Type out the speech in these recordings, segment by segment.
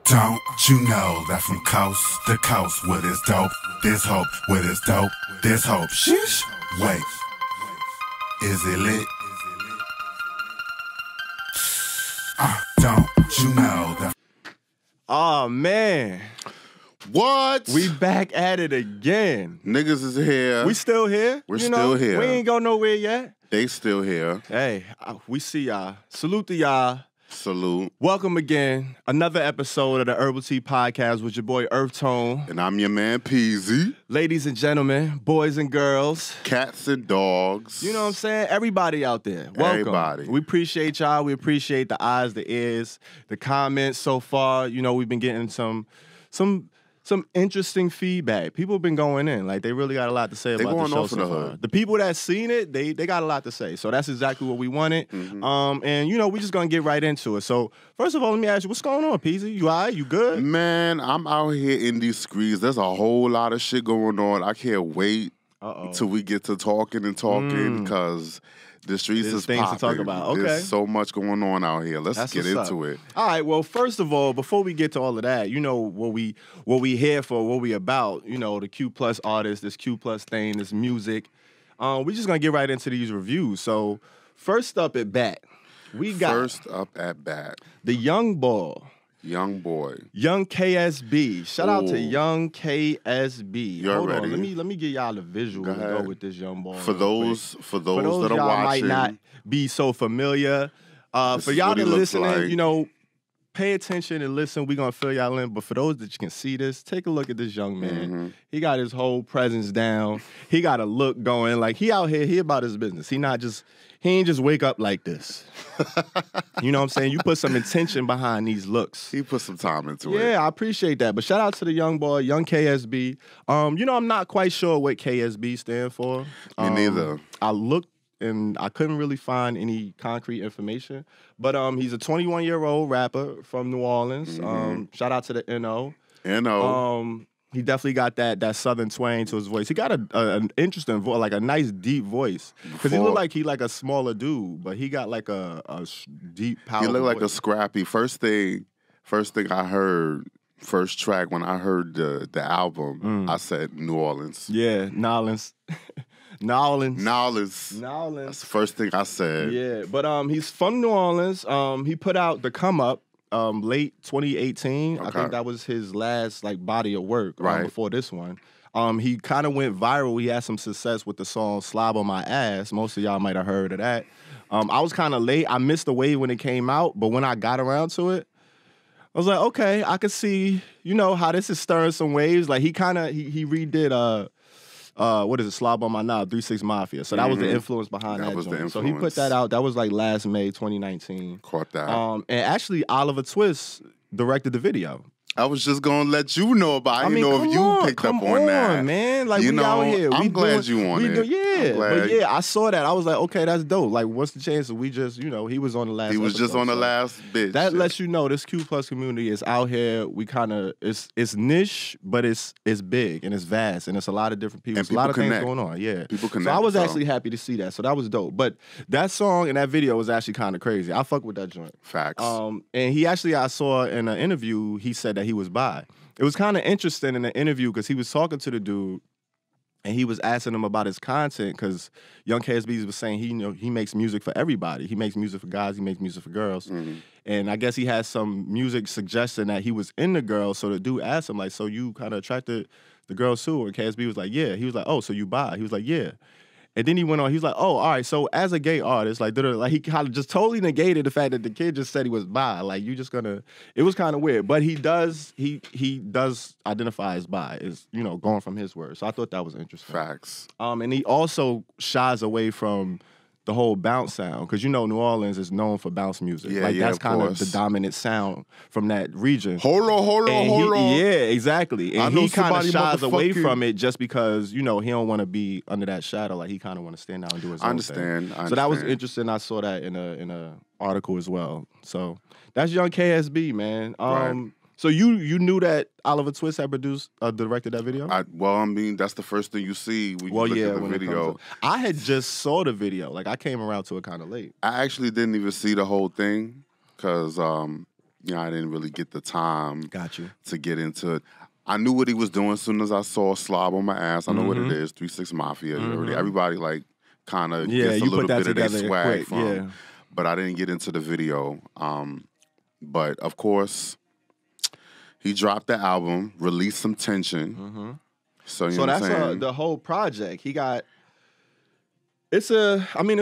Don't you know that from coast to coast, with this dope, this hope, with this dope, this hope. Sheesh. Wait, is it lit? Don't you know that? Oh man, What? we back at it again. Niggas is here. We still here. We're still here. We ain't go nowhere yet. They still here. Hey, we see y'all. Salute to y'all. Salute. Welcome again. Another episode of the Herbal Tea Podcast with your boy EarthTone. And I'm your man Peasy. Ladies and gentlemen, boys and girls. Cats and dogs. You know what I'm saying? Everybody out there. Welcome. Everybody. We appreciate y'all. We appreciate the eyes, the ears, the comments so far. You know, we've been getting some interesting feedback. People have been going in. Like, they really got a lot to say about the show so far. The people that seen it, they got a lot to say. So that's exactly what we wanted. Mm-hmm. And, you know, we just going to get right into it. So, first of all, let me ask you, what's going on, Peasy? You all right? You good? Man, I'm out here in these streets. There's a whole lot of shit going on. I can't wait till we get to talking because the streets There's is things popping. to talk about. Okay. There's so much going on out here. Let's get into it. All right. Well, first of all, before we get to all of that, you know what we here for, what we about. You know, the Q plus artists, this Q plus thing, this music. We just gonna get right into these reviews. So, first up at bat, we got the young boy. Young boy. Young KSB. Shout out to Young KSB. You're ready. On, let me get y'all the visual Go to ahead. go with this young boy. For those that are y'all watching, might not be so familiar. For y'all that listening, you know, pay attention and listen. We're gonna fill y'all in. But for those that you can see this, take a look at this young man. Mm-hmm. He got his whole presence down. He got a look going. Like, he out here, he about his business. He ain't just wake up like this. You know what I'm saying? You put some intention behind these looks. he put some time into it. Yeah, I appreciate that. But shout out to the young boy, Young KSB. You know, I'm not quite sure what KSB stand for. Me neither. I looked and I couldn't really find any concrete information. But he's a 21-year-old rapper from New Orleans. Shout out to the NO. He definitely got that southern twang to his voice. He got an interesting voice, like a nice deep voice. Because he looked like he like a smaller dude, but he got like a deep, powerful He looked like voice. a scrappy. First thing I heard, first track when I heard the album, I said New Orleans. Yeah, Nolans. Nolans. Nolans. That's the first thing I said. Yeah, but he's from New Orleans. He put out The Come Up late 2018. Okay. I think that was his last like body of work Right. before this one. He kind of went viral. He had some success with the song Slob on My Ass. Most of y'all might have heard of that. I was kind of late. I missed the wave when it came out, but when I got around to it, I was like, okay, I could see, you know, how this is stirring some waves. Like, he redid what is it, Slob on My Knob, 3-6 Mafia. So that was the influence behind that was the joint. So he put influence. that out. That was like last May 2019. Caught that. And actually, Oliver Twist directed the video. I was just gonna let you know about. I didn't know if you picked up on that, man. Like, you we know, out here. I'm glad you on it. Yeah, I'm glad. but yeah, I saw that. I was like, okay, that's dope. Like, what's the chance that we just, you know, he was on the last. He was just episode, on the so last bitch. That lets you know this Q plus community is out here. We kind of it's niche, but it's big and it's vast and it's a lot of different people. And It's a lot of people things connect. going on. Yeah, People So I connect, was so. actually happy to see that. So that was dope. But that song and that video was actually kind of crazy. I fuck with that joint. Facts. And he actually, I saw in an interview, he said that he was bi. It was kind of interesting in the interview because he was talking to the dude and he was asking him about his content because Young KSB was saying he makes music for everybody. He makes music for guys, he makes music for girls. And I guess he had some music suggesting that he was into girls. So the dude asked him, like, so you kind of attracted the girls too? And KSB was like, yeah. He was like, oh, so you bi? He was like, yeah. And then he went on, he was like, oh, all right, so as a gay artist, like he kind of just totally negated the fact that the kid just said he was bi. Like, you just gonna, it was kind of weird. But he does identify as bi, is, you know, going from his words. So I thought that was interesting. Facts. And he also shies away from the whole bounce sound, because you know New Orleans is known for bounce music. Yeah, like, yeah, that's of kind of course. the dominant sound from that region. Hold on. Yeah, exactly. I And know he kind of somebody shies away motherfucking- from it just because, you know, he don't want to be under that shadow. Like, he kind of want to stand out and do his own thing. I So that was understand. interesting. I saw that in a article as well. So that's Young KSB, man. Right. So you knew that Oliver Twist had directed that video? That's the first thing you see when you look at the when it video. comes to- I had just saw the video. Like, I came around to it kind of late. I actually didn't even see the whole thing because I didn't really get the time. Got you. To get into it. I knew what he was doing as soon as I saw Slob on my ass. I know what it is. 3-6 Mafia. Everybody like kind of gets a little bit of their swag from. Yeah. But I didn't get into the video. But of course, he dropped the album, released some tension. So you know that's what I'm saying? The whole project. He got. It's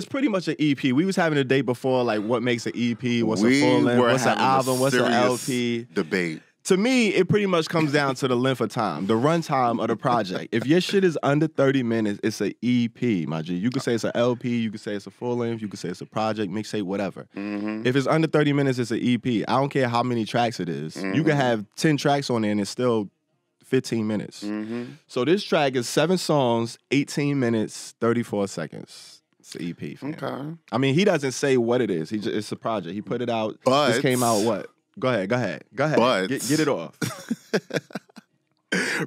pretty much an EP. We was having a debate before, like what makes an EP, what's a full length, what's an album, what's an LP. Debate. To me, it pretty much comes down to the length of time, the runtime of the project. If your shit is under 30 minutes, it's an EP, my G. You could say it's an LP, you could say it's a full length, you could say it's a project, mixtape, whatever. If it's under 30 minutes, it's an EP. I don't care how many tracks it is. You can have 10 tracks on there and it's still 15 minutes. So this track is 7 songs, 18 minutes, 34 seconds. It's an EP. Fam. Okay. I mean, he doesn't say what it is. It's a project. He put it out. But this came out what? Go ahead. But get it off.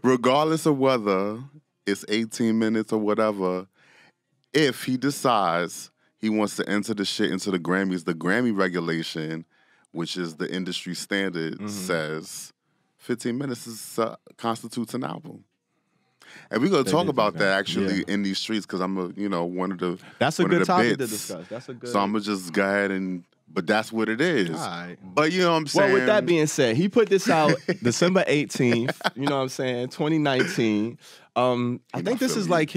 Regardless of whether it's 18 minutes or whatever, if he decides he wants to enter the shit into the Grammys, the Grammy regulation, which is the industry standard, says 15 minutes constitutes an album. And we're gonna talk about that actually in these streets because I'm one of the. That's a good topic to discuss. That's a good. So I'm gonna just go ahead and. But that's what it is. All right. But you know what I'm saying? Well, with that being said, he put this out December 18th, you know what I'm saying, 2019. I think this is like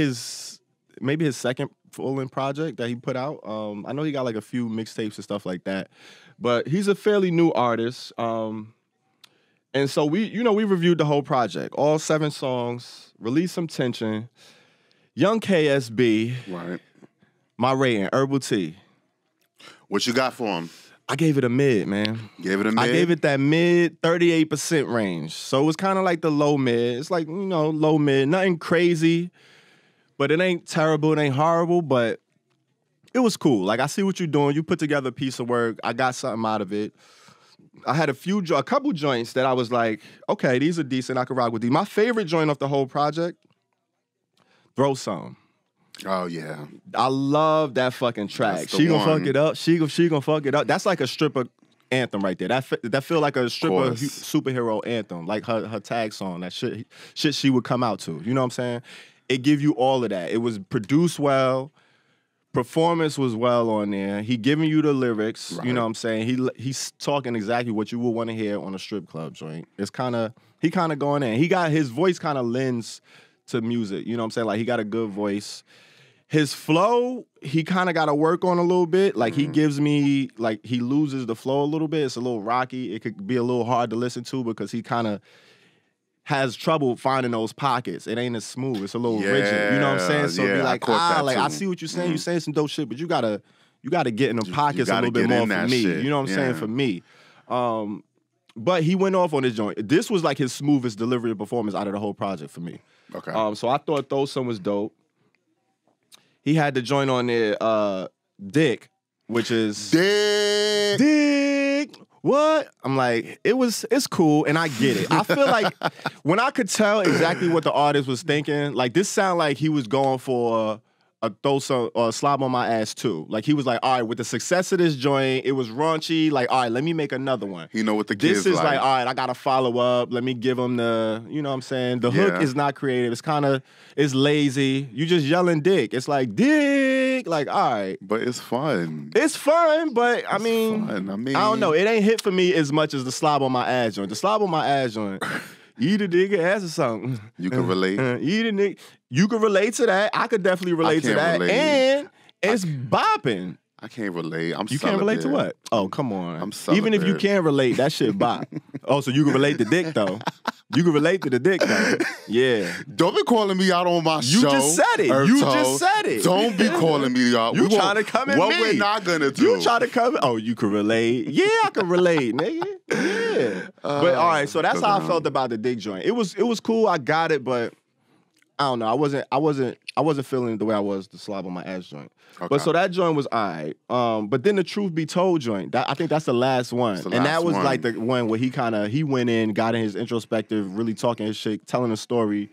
maybe his second full-length project that he put out. I know he got like a few mixtapes and stuff like that. But he's a fairly new artist. And so we reviewed the whole project, all 7 songs, released some tension. Young KSB. Right. My rating, Herbal Tea. What you got for him? I gave it a mid, man. Gave it a mid? I gave it that mid 38% range. So it was kind of like the low mid. It's like, low mid. Nothing crazy, but it ain't terrible. It ain't horrible, but it was cool. Like, I see what you're doing. You put together a piece of work. I got something out of it. I had a couple joints that I was like, okay, these are decent. I could rock with these. My favorite joint off the whole project, Throw Some. Oh yeah, I love that fucking track. She gonna fuck it up. She gonna fuck it up. That's like a stripper anthem right there. That feel like a stripper superhero anthem, like her tag song. That shit she would come out to. You know what I'm saying? It give you all of that. It was produced well. Performance was well on there. He giving you the lyrics. Right. You know what I'm saying? He's talking exactly what you would want to hear on a strip club joint. He kind of going in. He got his voice kind of lends to music. You know what I'm saying? Like, he got a good voice. His flow, he kind of got to work on a little bit. Like, he gives me, like, he loses the flow a little bit. It's a little rocky. It could be a little hard to listen to because he kind of has trouble finding those pockets. It ain't as smooth. It's a little rigid. You know what I'm saying? So be like, I see what you're saying. You're saying some dope shit, but you gotta get in the pockets a little bit more for me. Shit. You know what I'm saying? For me. But he went off on his joint. This was like his smoothest delivery of performance out of the whole project for me. Okay. So I thought Throw Some was dope. He had the joint on there, Dick, which is Dick. What? I'm like, it's cool, and I get it. I feel like when I could tell exactly what the artist was thinking, like, this sound like he was going for a Throw Some or a Slob on My Ass too. Like, he was like, all right, with the success of this joint, it was raunchy. Like, all right, let me make another one. You know what the kids This is like, all right, I gotta follow up. Let me give him the, you know what I'm saying? The hook is not creative. It's lazy. You just yelling Dick. It's like, Dick. Like, all right. But it's fun. It's fun, but I mean, I don't know. It ain't hit for me as much as the Slob on My Ass joint. The Slob on My Ass joint. Eat a nigga ass or something. You can relate. Eat a nigga. You can relate to that. I could definitely relate to that. And it's bopping. I can't relate. You can't relate to what? Oh, come on. I'm celibate. Even if you can't relate, that shit bop. Oh, so you can relate to Dick, though. You can relate to the Dick, though. Yeah. Don't be calling me out on my show. You just said it. EarthTone. You just said it. Don't be calling me out. You trying to come at me. What we're not going to do. You trying to come. Oh, you can relate. Yeah, I can relate, nigga. Yeah. But all right, so that's how I felt about the Dick joint. It was cool. I got it, but I don't know. I wasn't feeling it the way I was the Slob on My Ass joint. Okay. But so that joint was all right. But then the Truth Be Told joint, I think that's the last one. That was like the one where he went in, got in his introspective, really talking his shit, telling a story.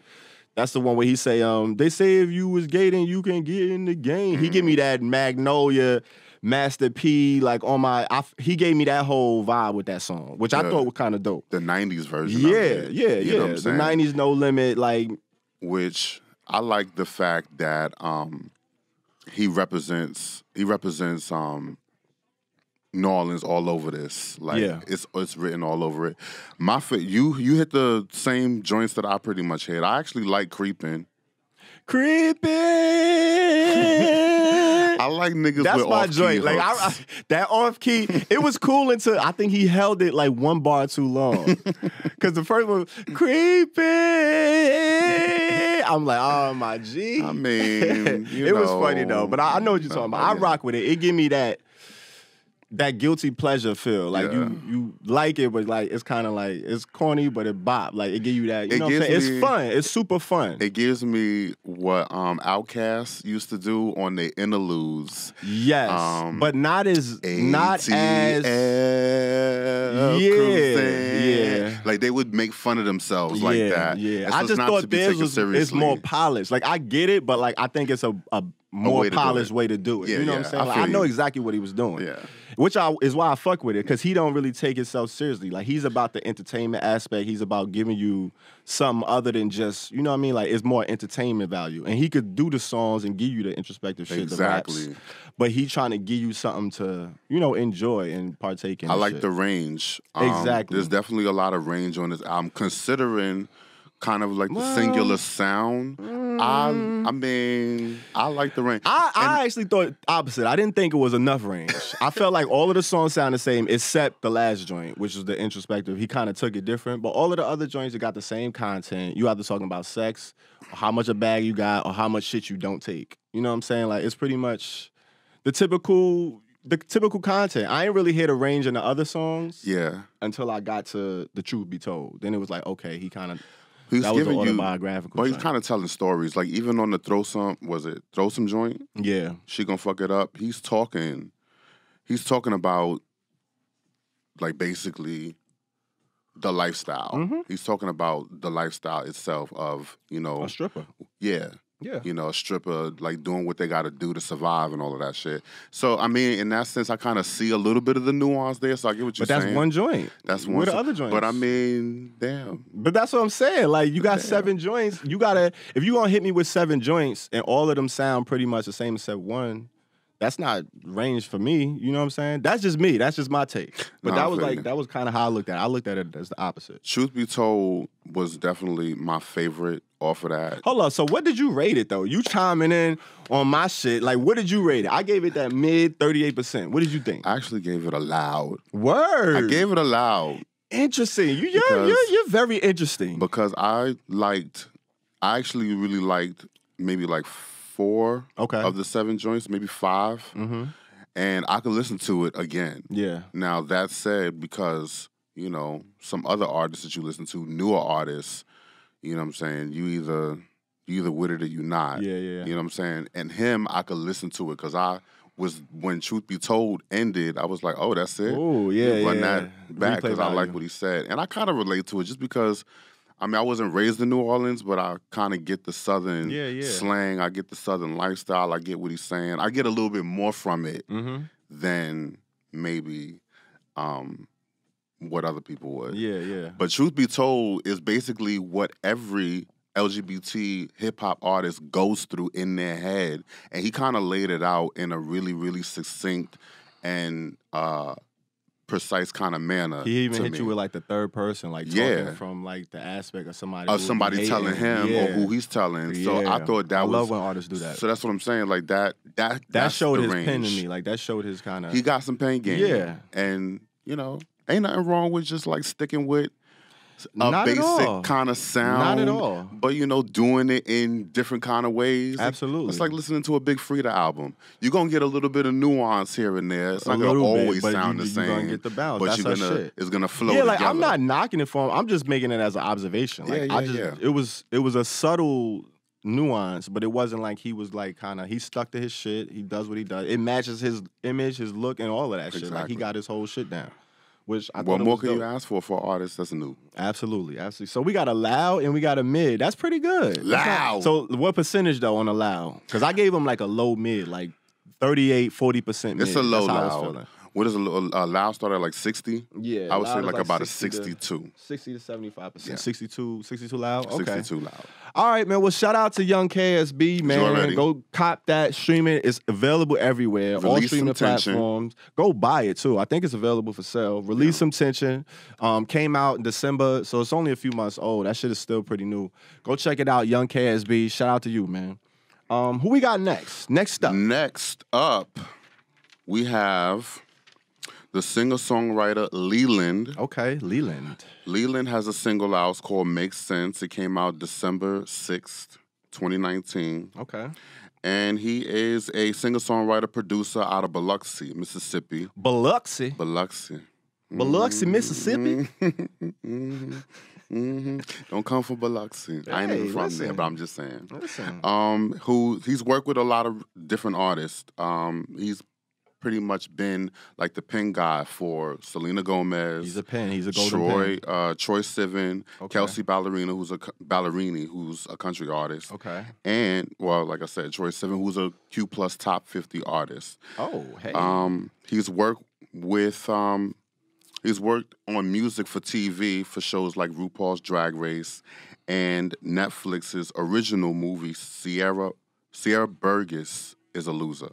That's the one where he say, they say if you was gay, then you can get in the game. He give me that Magnolia Master P, like on my, he gave me that whole vibe with that song, which I thought was kind of dope. The 90s version. Yeah, of it, yeah. You know what I'm The saying? 90s No Limit, like. Which I like the fact that he represents New Orleans all over this. Like it's written all over it. You hit the same joints that I pretty much hit. I actually like Creepin'. I like niggas That's with my off-key joint. Like that off key, it was cool until I think he held it like one bar too long. Cause the first one, creepy. I'm like, oh my G. I mean, it was funny though. But I know what you're talking about. I rock with it. It give me that guilty pleasure feel. Like you like it, but like it's kind of like it's corny, but it bop. Like it give you that. You know what I'm saying? It's fun. It's super fun. It gives me what Outkast used to do on their interludes. Yes, but not as yeah. Like they would make fun of themselves like that. Yeah, I just thought theirs was more polished. Like I get it, but like I think it's a more polished way to do it. Yeah, you know what I'm saying? Like, I know exactly what he was doing. Yeah. Which is why I fuck with it, because he don't really take himself seriously. Like, he's about the entertainment aspect. He's about giving you something other than just, you know what I mean? Like, it's more entertainment value. And he could do the songs and give you the introspective shit, the raps. But he trying to give you something to, you know, enjoy and partake in. I like the range. Exactly. There's definitely a lot of range on this album, considering kind of like the singular sound. I mean, I like the range. I actually thought opposite. I didn't think it was enough range. I felt like all of the songs sound the same except the last joint, which is the introspective. He kind of took it different. But all of the other joints, it got the same content. You either talking about sex, or how much a bag you got, or how much shit you don't take. You know what I'm saying? Like, it's pretty much the typical content. I ain't really hear the range in the other songs until I got to The Truth Be Told. Then it was like, okay, he kind of... That was autobiographical. But he's kind of telling stories. Like, even on the Throw Some joint? Yeah. She Gonna Fuck It Up. He's talking about, like, basically the lifestyle. Mm-hmm. He's talking about the lifestyle itself of, you know... A stripper. Yeah. Yeah. You know, a stripper, like, doing what they got to do to survive and all of that shit. So, I mean, in that sense, I kind of see a little bit of the nuance there, so I get what you're saying. But that's one joint. That's one. Where the other joints? But, I mean, damn. But that's what I'm saying. Like, you got 7 joints. You got to... If you going to hit me with 7 joints and all of them sound pretty much the same except one, that's not range for me. You know what I'm saying? That's just me. That's just my take. But that was kind of how I looked at it. I looked at it as the opposite. Truth Be Told was definitely my favorite off of that. Hold on. So what did you rate it, though? You chiming in on my shit. Like, what did you rate it? I gave it that mid 38%. What did you think? I actually gave it a loud. Word. I gave it a loud. Interesting. You're very interesting. Because I actually really liked maybe like 4 of the 7 joints, maybe 5. Mm-hmm. And I could listen to it again. Yeah. Now, that said, because, you know, some other artists that you listen to, newer artists, you know what I'm saying, you either with it or you not. Yeah. You know what I'm saying? And him, I could listen to it because when Truth Be Told ended, I was like, oh, that's it? Oh, yeah, Run that back because I like what he said. And I kind of relate to it just because, I mean, I wasn't raised in New Orleans, but I kind of get the Southern slang. I get the Southern lifestyle. I get what he's saying. I get a little bit more from it than maybe what other people would. Yeah. But Truth Be Told is basically what every LGBT hip-hop artist goes through in their head. And he kind of laid it out in a really, really succinct and precise kind of manner. He even hit you with like the third person, like talking from like the aspect of somebody telling him or who he's telling. So I thought I love when artists do that. So that's what I'm saying. Like that showed his range. pen to me. Like that showed his kind of. He got some pen game. Yeah, and you know, ain't nothing wrong with just like sticking with a basic kind of sound. Not at all. But, you know, doing it in different kind of ways. Absolutely. It's like listening to a Big Freedia album. You're going to get a little bit of nuance here and there. It's not going to always sound the same. You're going to get the balance. But it's going to flow together. Like, I'm not knocking it for him. I'm just making it as an observation. Like, It was a subtle nuance, but it wasn't like he was like he stuck to his shit. He does what he does. It matches his image, his look, and all of that shit. Like, he got his whole shit down. Which I what more can you ask for artists that's new? Absolutely. So we got a loud and we got a mid. That's pretty good. Loud. So what percentage though on a loud? Because I gave him like a low mid, like 38, 40% mid. It's a low That's how I was loud. feeling. What is a loud start at like 60? Yeah, I would say loud is like about a 60 62. 60 to 75%. Yeah. 62 loud? Okay. 62 loud. All right, man. Well, shout out to Young KSB, man. already. Go cop that. Stream it. It's available everywhere. All Release streaming some tension. platforms. Go buy it, too. I think it's available for sale. Release some tension. Came out in December, so it's only a few months old. That shit is still pretty new. Go check it out, Young KSB. Shout out to you, man. Who we got next? Next up, we have the singer-songwriter Leland. Okay, Leland. Leland has a single out called Make Sense. It came out December 6th, 2019. Okay. And he is a singer-songwriter producer out of Biloxi, Mississippi. Biloxi, Mississippi. Don't come from Biloxi. I ain't even from there, but I'm just saying. Listen. He's worked with a lot of different artists. He's pretty much been like the pen guy for Selena Gomez. He's a pen. He's a golden pen. Troy Sivan, Okay. Kelsey Ballerini, who's a country artist. Okay. And, well, like I said, Troy Sivan, who's a Q Plus top 50 artist. Oh, hey. He's worked on music for TV for shows like RuPaul's Drag Race and Netflix's original movie, Sierra Burgess is a Loser.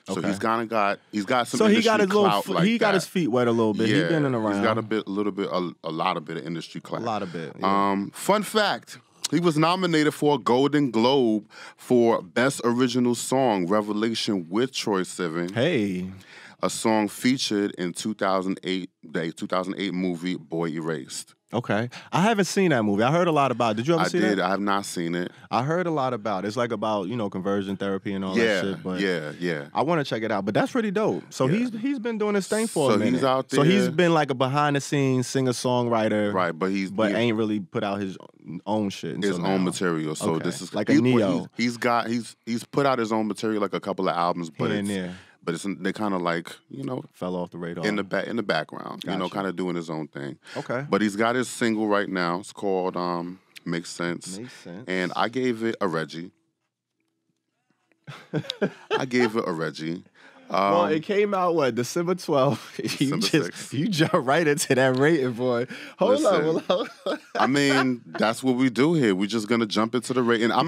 So Okay. he's got some So he industry got his clout little, like he got that. his feet wet a little bit. Yeah, He's been in around. He's got a lot of industry clout. A lot of bit. Yeah. Fun fact. He was nominated for a Golden Globe for Best Original Song, Revelation with Troy Sivan. Hey. A song featured in 2008 movie Boy Erased. Okay. I haven't seen that movie. I heard a lot about it. Did you ever see that? I have not seen it. I heard a lot about it. It's like about, conversion therapy and all that shit. But yeah. I want to check it out. But that's pretty dope. So Yeah. he's been doing his thing for a minute. He's out So he's there. been like a behind the scenes singer-songwriter. Right, but he ain't really put out his own shit. his until own now. material. So Okay. this is Like a Neo. He's put out his own material, like a couple of albums, but Here and there. they kind of like Fell off the radar. in the background, Gotcha. kind of doing his own thing. Okay. But he's got his single right now. It's called Makes Sense. Makes sense. And I gave it a Reggie. Well, it came out, December 12th. December 6th. You jump right into that rating, boy. Hold on. I mean, that's what we do here. We're just gonna jump into the rating. I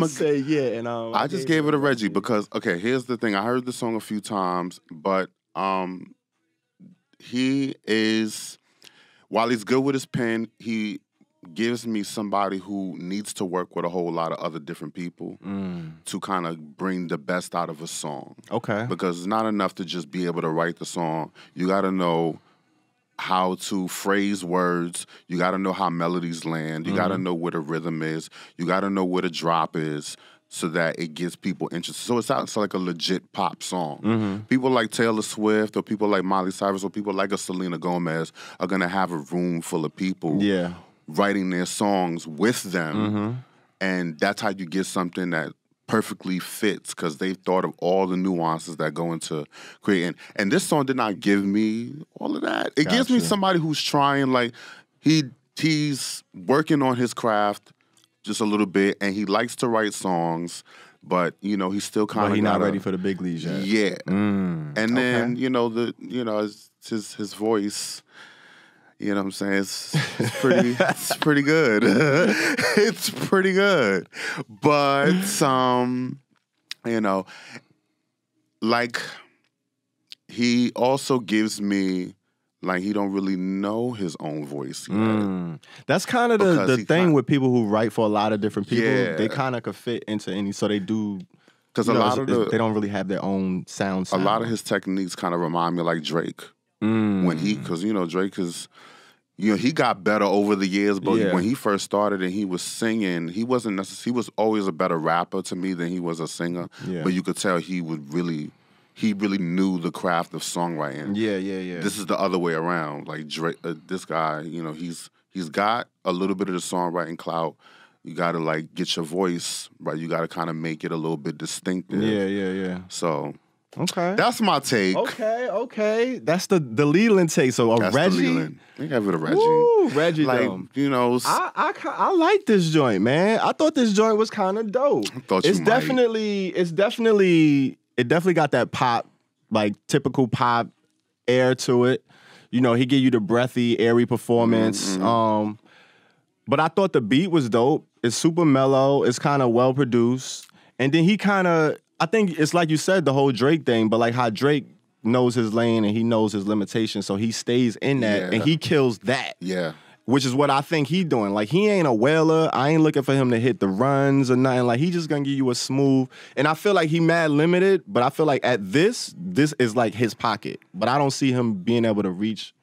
just gave it a Reggie because here's the thing. I heard the song a few times, but he is, while he's good with his pen, he gives me somebody who needs to work with a whole lot of other different people to kind of bring the best out of a song. Okay. Because it's not enough to just be able to write the song. You got to know how to phrase words. You got to know how melodies land. You got to know where the rhythm is. You got to know where the drop is so that it gets people interested. So it sounds like a legit pop song. People like Taylor Swift or people like Miley Cyrus or people like a Selena Gomez are going to have a room full of people writing their songs with them. And that's how you get something that perfectly fits because they've thought of all the nuances that go into creating. And this song did not give me all of that. It gives me somebody who's trying, like, he's working on his craft just a little bit, and he likes to write songs, but he's still kind of he's not ready for the big leagues yet. Yeah. And then his voice. You know what I'm saying? It's pretty good. It's pretty good. But like he also gives me like he don't really know his own voice yet. That's kind of the thing with people who write for a lot of different people. Yeah. They kind of could fit into any, so they do. Because a lot of they don't really have their own sound. A lot of his techniques kind of remind me like Drake. Because Drake is. He got better over the years, but when he first started and he was singing, he wasn't necessarily. He was always a better rapper to me than he was a singer. Yeah. But you could tell he really knew the craft of songwriting. Yeah. This is the other way around. Like Drake, this guy, he's got a little bit of the songwriting clout. You got to like get your voice right. You got to kind of make it a little bit distinctive. Yeah. So. Okay. That's my take. Okay. That's the Leland take. So That's Reggie. The Leland. I gave it a Reggie. Woo, Reggie, like, though. I like this joint, man. I thought this joint was kind of dope. I thought it definitely definitely got that pop like typical pop air to it. You know, he give you the breathy, airy performance. But I thought the beat was dope. It's super mellow. It's kind of well produced. And then he kind of, I think it's like you said, the whole Drake thing, but like how Drake knows his lane and he knows his limitations, so he stays in that and he kills that. Yeah. Which is what I think he doing. Like, he ain't a wailer. I ain't looking for him to hit the runs or nothing. Like, he just gonna give you a smooth. And I feel like he mad limited, but I feel like at this is like his pocket. But I don't see him being able to reach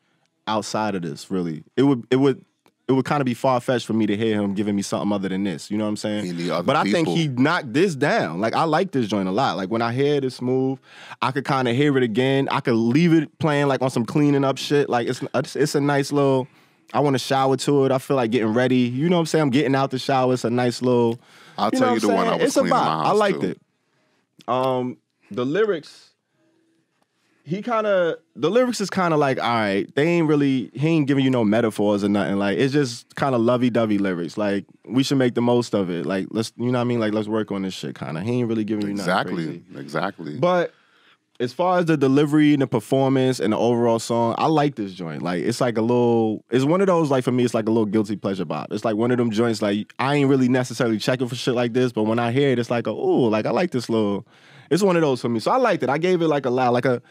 outside of this, really. It would kind of be far-fetched for me to hear him giving me something other than this. You know what I'm saying? But I think he knocked this down. Like, I like this joint a lot. Like, when I hear it, it's smooth. I could kind of hear it again. I could leave it playing, like, on some cleaning up shit. Like, it's a nice little... I want to shower to it. I feel like getting ready. You know what I'm saying? I'm getting out the shower. It's a nice little... I'll tell you the one I was cleaning my house I liked too. it. The lyrics... The lyrics is kind of like, all right, he ain't giving you no metaphors or nothing. Like, it's just kind of lovey-dovey lyrics. Like, we should make the most of it. Like, let's, you know what I mean? Like, let's work on this shit, kind of. He ain't really giving you nothing crazy. Exactly. But as far as the delivery and the performance and the overall song, I like this joint. Like, it's like it's one of those, like, for me, it's like a little guilty pleasure bop. It's like one of them joints, like, I ain't really necessarily checking for shit like this, but when I hear it, it's like, ooh, like, I like this little, it's one of those for me. So I liked it. I gave it like a loud, like a,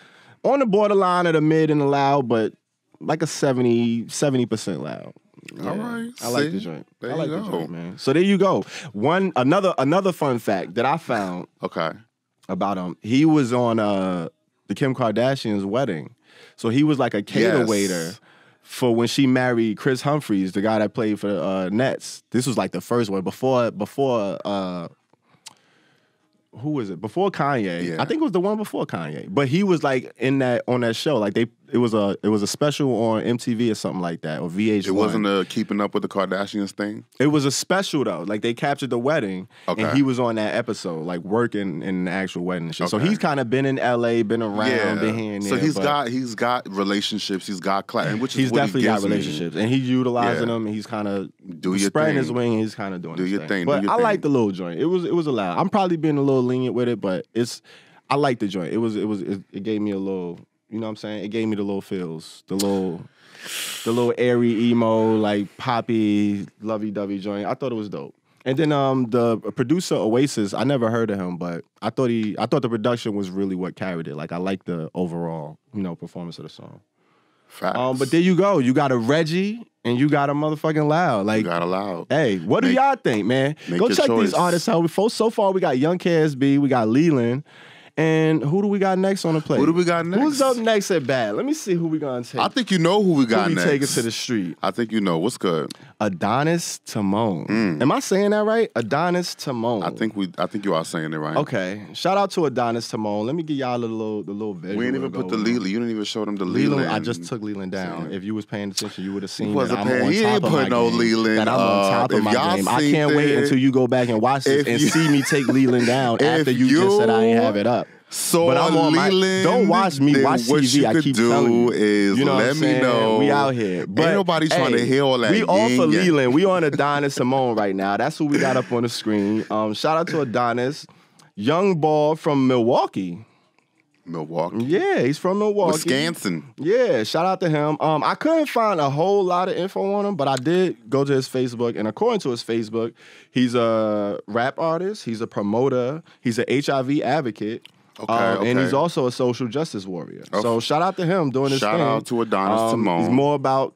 on the borderline of the mid and the loud, but like a 70% loud. Yeah. All right. I like the joint. There I like you the go. joint, man. So there you go. Another fun fact that I found about him. He was on the Kim Kardashian's wedding. So he was like a cater waiter for when she married Chris Humphries, the guy that played for the Nets. This was like the first one before who was it? Before Kanye. Yeah. I think it was the one before Kanye. But he was like on that show. Like it was a special on MTV or something like that, or VH1. It wasn't a Keeping Up with the Kardashians thing? It was a special though. Like they captured the wedding and he was on that episode, like working in the actual wedding and shit. So he's kind of been in LA, been around, been here and there. So he's got relationships, he's got class, which is he's what definitely he got gives relationships. And he's utilizing them and he's kind of spreading his wing and he's kind of doing his thing. But I like the little joint. It was allowed. I'm probably being a little lenient with it, but I like the joint. It gave me a little, you know what I'm saying? It gave me the little feels, the little airy emo, like poppy, lovey-dovey joint. I thought it was dope. And then the producer Oasis, I never heard of him, but I thought the production was really what carried it. Like I like the overall, performance of the song. Facts. But there you go. You got a Reggie and you got a motherfucking Loud. Like, you got a Loud. Hey, what do y'all think, man? Go check these artists out. So far, we got young KSB, we got Leland, and who do we got next on the plate? Who do we got next? Who's up next at bat? Let me see who we gonna take. I think you know who we got next. Take it to the street. I think you know. What's good? Adonis Timone. Am I saying that right? Adonis Timone. I think you are saying it right. Okay. Shout out to Adonis Timone. Let me give y'all the little visual. We didn't even put the Leland. You didn't even show them the Leland. I just took Leland down. If you was paying attention, you would have seen he ain't put no Leland. That I'm on top of my game. I can't wait until you go back and watch this and see me take Leland down after you just said I ain't have it up. So but I'm on Leland, don't watch me, watch TV. I keep telling you. You know let me know. We out here. But ain't nobody trying to hear all that. We all for Leland. We on Adonis Timone right now. That's who we got up on the screen. Shout out to Adonis. Young ball from Milwaukee. Yeah, he's from Milwaukee. Wisconsin. Yeah, shout out to him. I couldn't find a whole lot of info on him, but I did go to his Facebook, and according to his Facebook, he's a rap artist, he's a promoter, he's an HIV advocate. Okay. And he's also a social justice warrior. Okay. So shout out to him doing this thing. Shout out to Adonis Timone.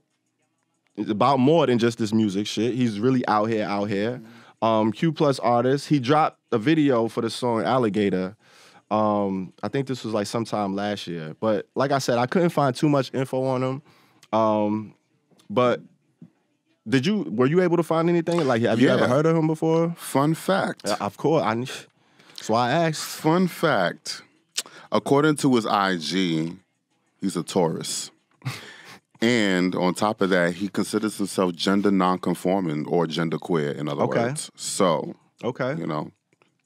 He's about more than just this music shit. He's really out here. Q plus artist. He dropped a video for the song Alligator. I think this was like sometime last year. But like I said, I couldn't find too much info on him. But were you able to find anything? Like, have you ever heard of him before? Fun fact. Of course. That's why I asked. Fun fact. According to his IG, he's a Taurus. And on top of that, he considers himself gender non-conforming or genderqueer, in other words. So,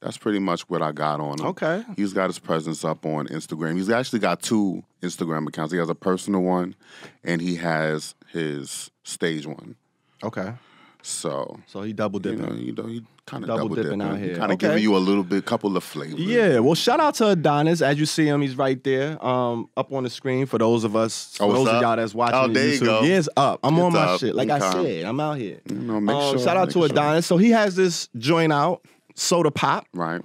that's pretty much what I got on him. Okay. He's got his presence up on Instagram. He's actually got 2 Instagram accounts. He has a personal one, and he has his stage one. Okay. So he double dipping. He kind of Double double dipping dipping out here. Kind of Okay. giving you a little bit, couple of flavors. Yeah, well, shout out to Adonis. As you see him, he's right there, up on the screen for those of us, for those of y'all that's watching there YouTube. you go. Yeah, it's up. I'm on my up. shit. Like I Okay. said, I'm out here. Make sure. Shout out to Adonis. So he has this joint out, Soda Pop. Right.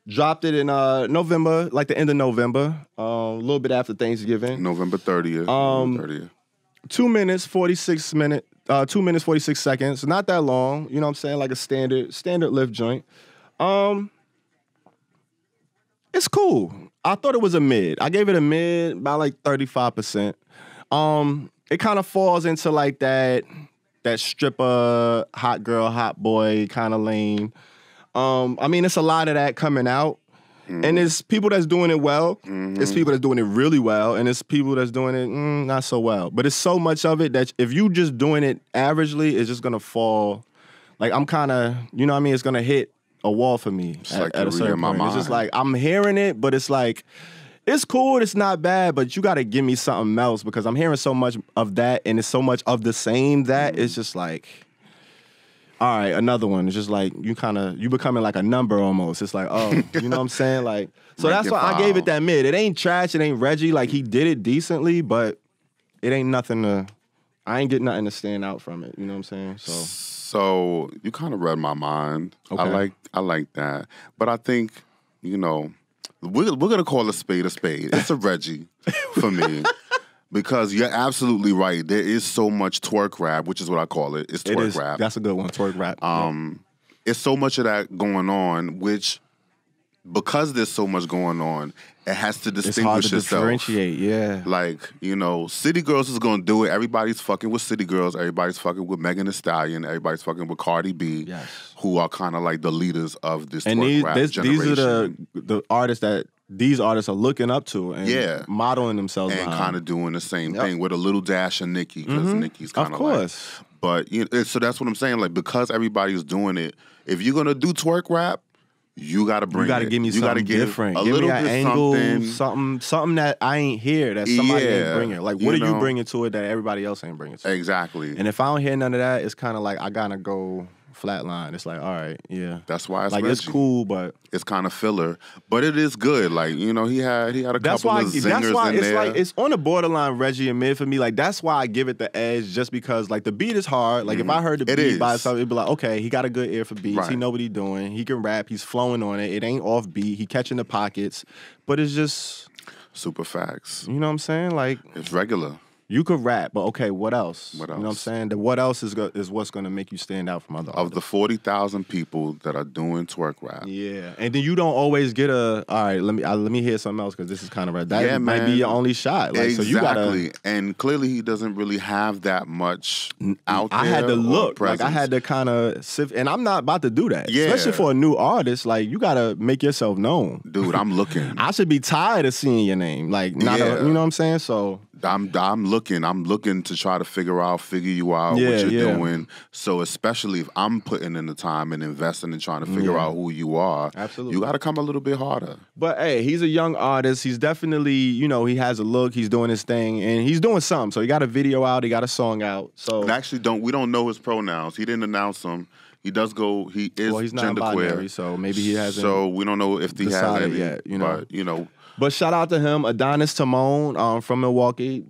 Dropped it in November, like the end of November, a little bit after Thanksgiving. November 30th. 2 minutes, 46 seconds. Not that long. You know what I'm saying? Like a standard lift joint. It's cool. I thought it was a mid. I gave it a mid, about like 35%. It kind of falls into like that stripper, hot girl, hot boy kind of lane. I mean, it's a lot of that coming out. And it's people that's doing it well. It's people that's doing it really well. And it's people that's doing it not so well. But it's so much of it that if you just doing it averagely, it's just going to fall. Like, I'm kind of, you know what I mean? It's going to hit a wall for me at a certain point. It's just like, I'm hearing it, but it's like, it's cool, it's not bad, but you got to give me something else because I'm hearing so much of that and it's so much of the same that it's just like, all right, another one. It's just like you becoming like a number almost. It's like, oh, you know what I'm saying? Like, so that's why I gave it that mid. It ain't trash, it ain't Reggie. Like, he did it decently, but it ain't nothing I ain't getting nothing to stand out from it. You know what I'm saying? So you kind of read my mind. Okay. I like that. But I think, we're gonna call a spade a spade. It's a Reggie for me. Because you're absolutely right. There is so much twerk rap, which is what I call it. It's twerk rap. That's a good one, twerk rap. It's so much of that going on, which, because there's so much going on, it has to distinguish it's hard to itself. Differentiate, yeah. Like, City Girls is going to do it. Everybody's fucking with City Girls. Everybody's fucking with Megan Thee Stallion. Everybody's fucking with Cardi B, who are kind of like the leaders of this twerk rap generation. These are the artists that these artists are looking up to and modeling themselves and kind of doing the same thing with a little dash of Nicki, because Nicki's kind of course. But so that's what I'm saying. Like, because everybody's doing it, if you're gonna do twerk rap, you gotta bring. You gotta give me something different. Give me an angle, something that I ain't hear that somebody ain't bringing. Like, what are you bringing to it that everybody else ain't bringing to it? Exactly. And if I don't hear none of that, it's kind of like I gotta go flatline. It's like, all right, yeah. That's why it's like Reggie. It's cool, but it's kind of filler. But it is good. Like, he had a couple of zingers that's why in it's there. like it's on the borderline Reggie and mid for me. Like, that's why I give it the edge, just because like the beat is hard. Like, if I heard the beat by itself, it'd be like, okay, he got a good ear for beats. Right. He know what he doing. He can rap. He's flowing on it. It ain't off beat. He catching the pockets, but it's just super facts. You know what I'm saying? Like, it's regular. You could rap, but okay, what else? What else? You know what I'm saying? What else is what's going to make you stand out from other artists? Of the 40,000 people that are doing twerk rap. Yeah, and then you don't always get all right, let me hear something else because this is kind of right. That might be your only shot. Like, exactly. So you gotta, and clearly he doesn't really have that much out there. I had to look. Like, I had to kind of sift, and I'm not about to do that. Yeah. Especially for a new artist. Like, you got to make yourself known. Dude, I'm looking. I should be tired of seeing your name. Like, you know what I'm saying? So I'm looking to try to figure you out, what you're doing. So especially if I'm putting in the time and investing and trying to figure out who you are, absolutely, you got to come a little bit harder. But hey, he's a young artist. He's definitely, he has a look. He's doing his thing, and he's doing something. So he got a video out. He got a song out. So and actually, we don't know his pronouns. He didn't announce them. He does go. He is he's genderqueer, so maybe he hasn't. So we don't know if he has any yet. But shout out to him, Adonis Timone, from Milwaukee.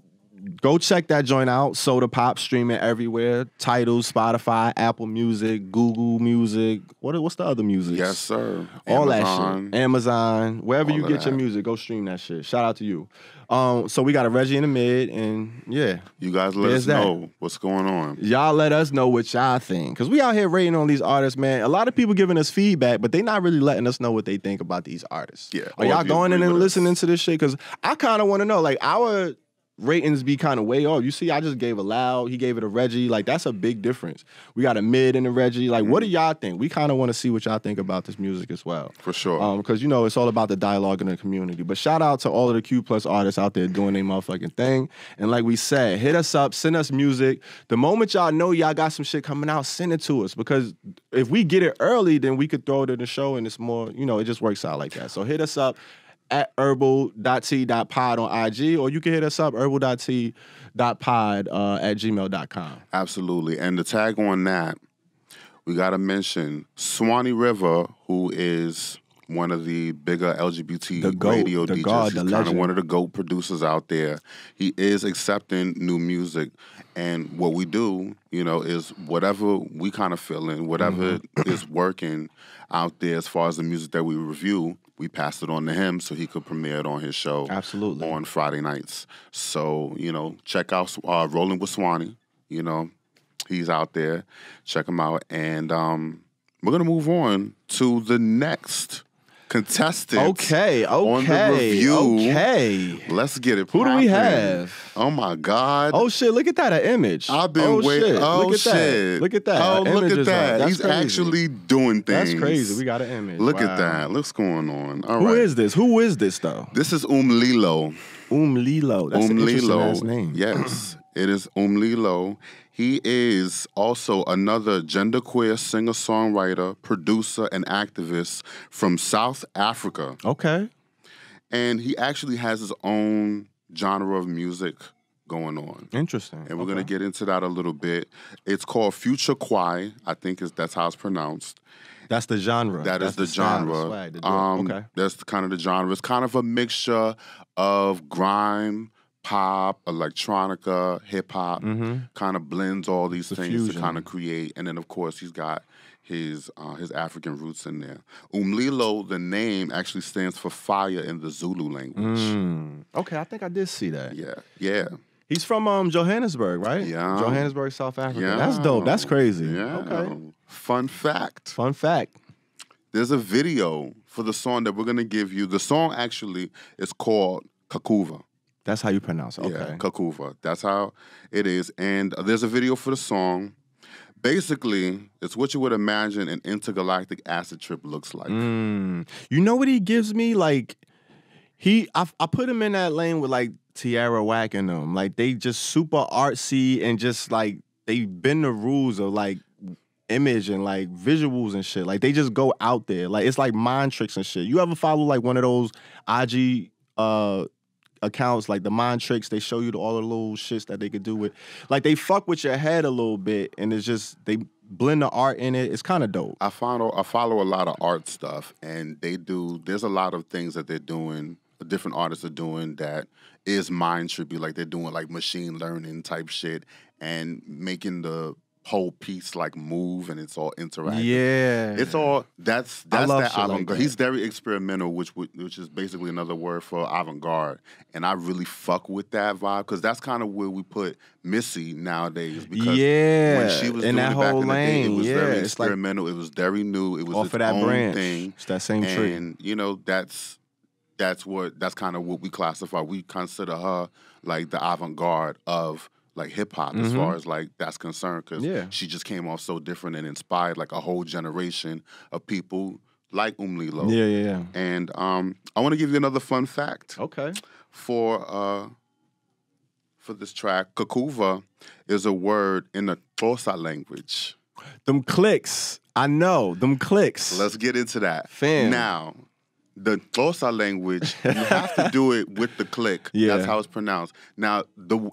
Go check that joint out. Soda Pop, streaming everywhere. Tidal, Spotify, Apple Music, Google Music. What's the other music? Yes, sir. All that shit. Amazon. Wherever you get your music, go stream that shit. Shout out to you. So we got a Reggie in the mid, and you guys let us know what's going on. Y'all let us know what y'all think, because we out here rating on these artists, man. A lot of people giving us feedback, but they not really letting us know what they think about these artists. Yeah. Are y'all going in and listening to this shit? Because I kind of want to know, like, our ratings be kind of way off. You see, I just gave a loud. He gave it a Reggie. Like, that's a big difference. We got a mid and a Reggie. Like, what do y'all think? We kind of want to see what y'all think about this music as well. For sure. Because, it's all about the dialogue in the community. But shout out to all of the Q+ artists out there doing their motherfucking thing. And like we said, hit us up, send us music. The moment y'all know y'all got some shit coming out, send it to us. Because if we get it early, then we could throw it in the show, and it's more, it just works out like that. So hit us up. at herbal.tea.pod on IG, or you can hit us up, herbal.tea.pod at gmail.com. Absolutely. And to tag on that, we got to mention Swanee River, who is one of the bigger LGBT radio DJs. God, He's the kind of legend. one of the GOAT producers out there. He is accepting new music. And what we do, is whatever we kind of feeling, whatever is working out there as far as the music that we review, we pass it on to him so he could premiere it on his show. Absolutely. On Friday nights. So, check out Rolling with Swanee. He's out there. Check him out. And we're going to move on to the next contestant. Okay. On the review. Okay. Let's get it. Who do we poppin'. have? Oh my God. Oh shit! Look at that, an image. I've been waiting. Shit. Oh look at shit! That. Look at that. Oh, An look image at is that. right. That's He's crazy. actually doing things. That's crazy. We got an image. Look Wow. at that. What's going on? All Who right. is this? Who is this though? This is Umlilo. Umlilo. That's an interesting ass name. Yes, it is Umlilo. He is also another genderqueer singer-songwriter, producer, and activist from South Africa. Okay. And he actually has his own genre of music going on. Interesting. And we're going to get into that a little bit. It's called Future Kwai. I think that's how it's pronounced. That's the genre. That's the style, genre. the swag, the deal. Okay. That's kind of the genre. It's kind of a mixture of grime, pop, electronica, hip hop. Kind of blends all these things fusion. to kind of create. And then, of course, he's got his African roots in there. Umlilo, the name actually stands for fire in the Zulu language. Okay, I think I did see that. Yeah. He's from Johannesburg, right? Yeah. Johannesburg, South Africa. Yeah. That's dope. That's crazy. Yeah. Okay. Fun fact. Fun fact. There's a video for the song that we're going to give you. The song actually is called Kakuva. That's how you pronounce it. Okay. Yeah, Kakuva. That's how it is. And there's a video for the song. Basically, it's what you would imagine an intergalactic acid trip looks like. You know what he gives me? Like, I put him in that lane with like Tierra Whack and them. Like, they just super artsy and just like, they bend the rules of like image and like visuals and shit. Like, they just go out there. Like, it's like mind tricks and shit. You ever follow like one of those IG accounts, like the mind tricks? They show you all the little shits that they could do with, like, they fuck with your head a little bit, and it's just they blend the art in it. It's kind of dope. I follow a lot of art stuff, and there's a lot of things that they're doing, different artists are doing that is mind trippy. Like, they're doing like machine learning type shit and making the whole piece like move, and it's all interactive. Yeah, it's all that's I love that shit like avant-garde. that. He's very experimental, which is basically another word for avant-garde, and I really fuck with that vibe because that's kind of where we put Missy nowadays. Because when she was in doing that it back whole in the day, it lane, was yeah, very it's like experimental. It was very new. It was off its of that own branch. thing. It's that same tree. And that's kind of what we classify. We consider her like the avant-garde of like hip hop as far as like that's concerned, because she just came off so different and inspired like a whole generation of people like Umlilo. Yeah. And I want to give you another fun fact. Okay. For this track, Kakuva is a word in the Xhosa language. Them clicks. I know. Them clicks. Let's get into that. Fam. Now, the Xhosa language, you have to do it with the click. Yeah. That's how it's pronounced. Now,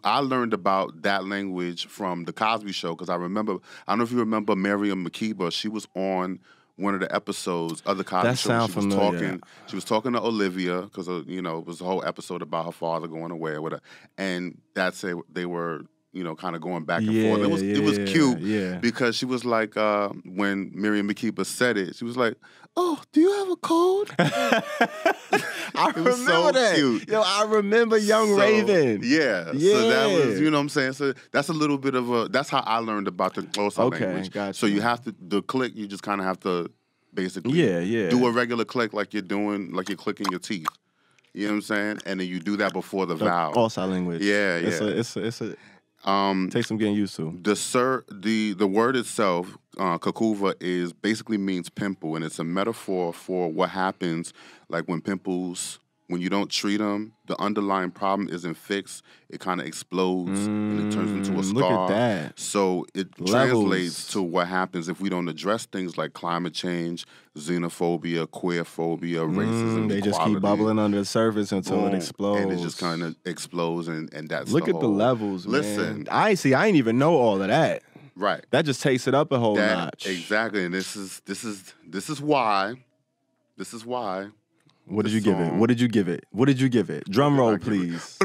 I learned about that language from The Cosby Show, because I don't know if you remember Miriam Makeba. She was on one of the episodes of The Cosby That Show. sounds familiar. She was talking to Olivia, because, it was a whole episode about her father going away or whatever. And that's it. They were, kind of going back and forth. It was cute because she was like, when Miriam Makeba said it, she was like, "Oh, do you have a cold?" I remember so that. cute. Yo, I remember Young Raven. Yeah. So that was, what I'm saying? So that's a little bit of that's how I learned about the Xhosa language. Gotcha. So you have to, the click, you just kind of have to basically Yeah. do a regular click like you're clicking your teeth. You know what I'm saying? And then you do that before the vowel. Xhosa language. Yeah. It's a takes some getting used to. The word itself, Kakuva, basically means pimple, and it's a metaphor for what happens like when pimples when you don't treat them, the underlying problem isn't fixed. It kind of explodes and it turns into a scar. Look at that. So it translates to what happens if we don't address things like climate change, xenophobia, queerphobia, racism, They just keep bubbling under the surface until it explodes. And it just kind of explodes, and that's Look at the levels, Listen, man. I ain't even know all of that. Right. That just takes it up a whole notch. Exactly, and this is why. What did you give it? What did you give it? What did you give it? Drum roll, please.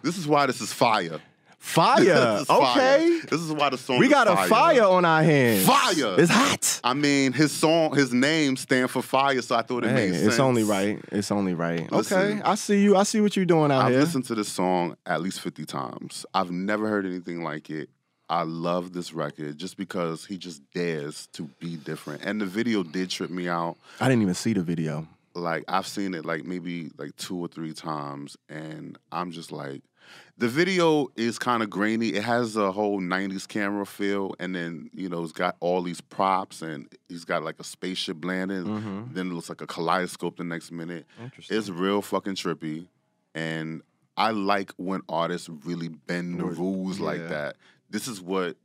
This is why this is fire. Fire. This is Okay. Fire. This is why the song We is got a fire on our hands. Fire. It's hot. I mean, his name stands for fire, so I thought it made sense. It's only right. It's only right. Listen, okay. I see you. I see what you're doing out here. I've listened to this song at least 50 times. I've never heard anything like it. I love this record just because he just dares to be different. And the video did trip me out. I didn't even see the video. Like, I've seen it like maybe like 2 or 3 times, and I'm just like, the video is kind of grainy. It has a whole 90s camera feel, and then, you know, it's got all these props, and he's got like a spaceship landing. Then it looks like a kaleidoscope the next minute. It's real fucking trippy, and I like when artists really bend the rules like that. This is what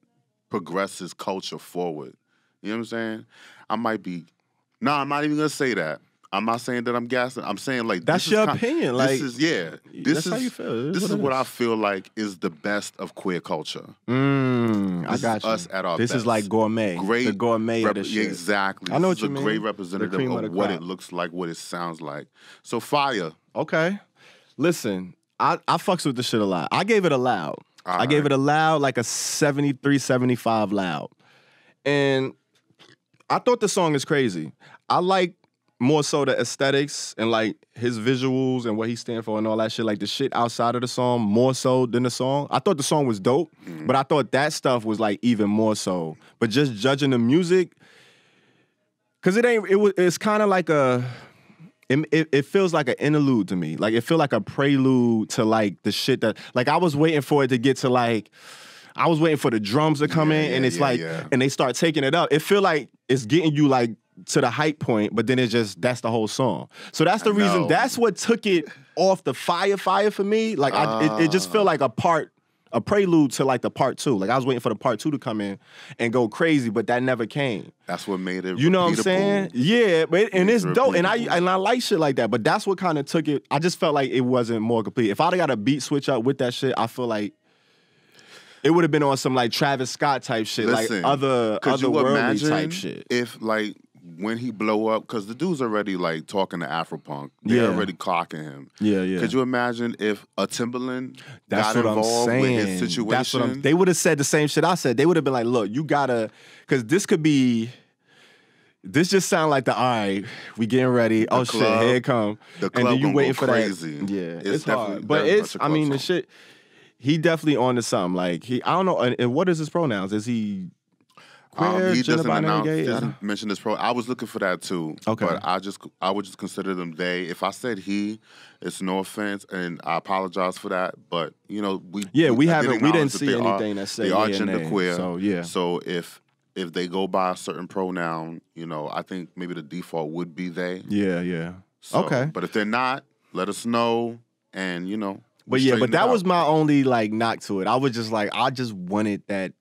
progresses culture forward. You know what I'm saying? I'm not even going to say that. I'm not saying that I'm gassing. I'm saying like that's your opinion. Like This is how you feel. This is what I feel like is the best of queer culture. I got you. Us at our best. This is like gourmet. The gourmet of the shit. Exactly. I know what what you mean. Great representative of what it looks like, what it sounds like. So fire. Okay. Listen, I fucks with this shit a lot. I gave it a loud. I gave it a loud, like a 73, 75 loud. And I thought the song is crazy. I like more so the aesthetics and like his visuals and what he stands for and all that shit, like the shit outside of the song more so than the song. I thought the song was dope, but I thought that stuff was like even more so. But just judging the music, cause it's kind of like it feels like an interlude to me. Like it feels like a prelude to like the shit that, like I was waiting for it to get to like, I was waiting for the drums to come in and it's and they start taking it up. It feel like it's getting you like to the hype point, but then that's the whole song. So that's the reason, that's what took it off the fire for me. Like it just felt like a prelude to like the part 2. Like I was waiting for the part 2 to come in and go crazy, but that never came. That's what made it You know what I'm saying? Yeah, but it's dope. And I like shit like that, but that's what kind of took it. I just felt like it wasn't more complete. If I'd have got a beat switch up with that shit, I feel like it would have been on some like Travis Scott type shit, Listen, like otherworldly type shit. If like when he blow up, because the dude's already like talking to Afropunk, they're already clocking him. Yeah. Could you imagine if a Timberland got involved with his situation? They would have said the same shit I said. They would have been like, look, you gotta, because this just sound like all right, we getting ready. The shit, here it come. The club and then you waiting for crazy. That. Yeah, it's hard. But the shit, he definitely on to something. Like I don't know, and what is his pronouns? Is he queer, he doesn't mention his pro. I was looking for that too. Okay. But I would just consider them they. If I said he, it's no offense, and I apologize for that. But you know, we didn't see anything that said they are genderqueer. So yeah. So if they go by a certain pronoun, you know, I think maybe the default would be they. Yeah. So, okay. But if they're not, let us know, and you know. But yeah, but that was my only like knock to it. I was just like, I just wanted that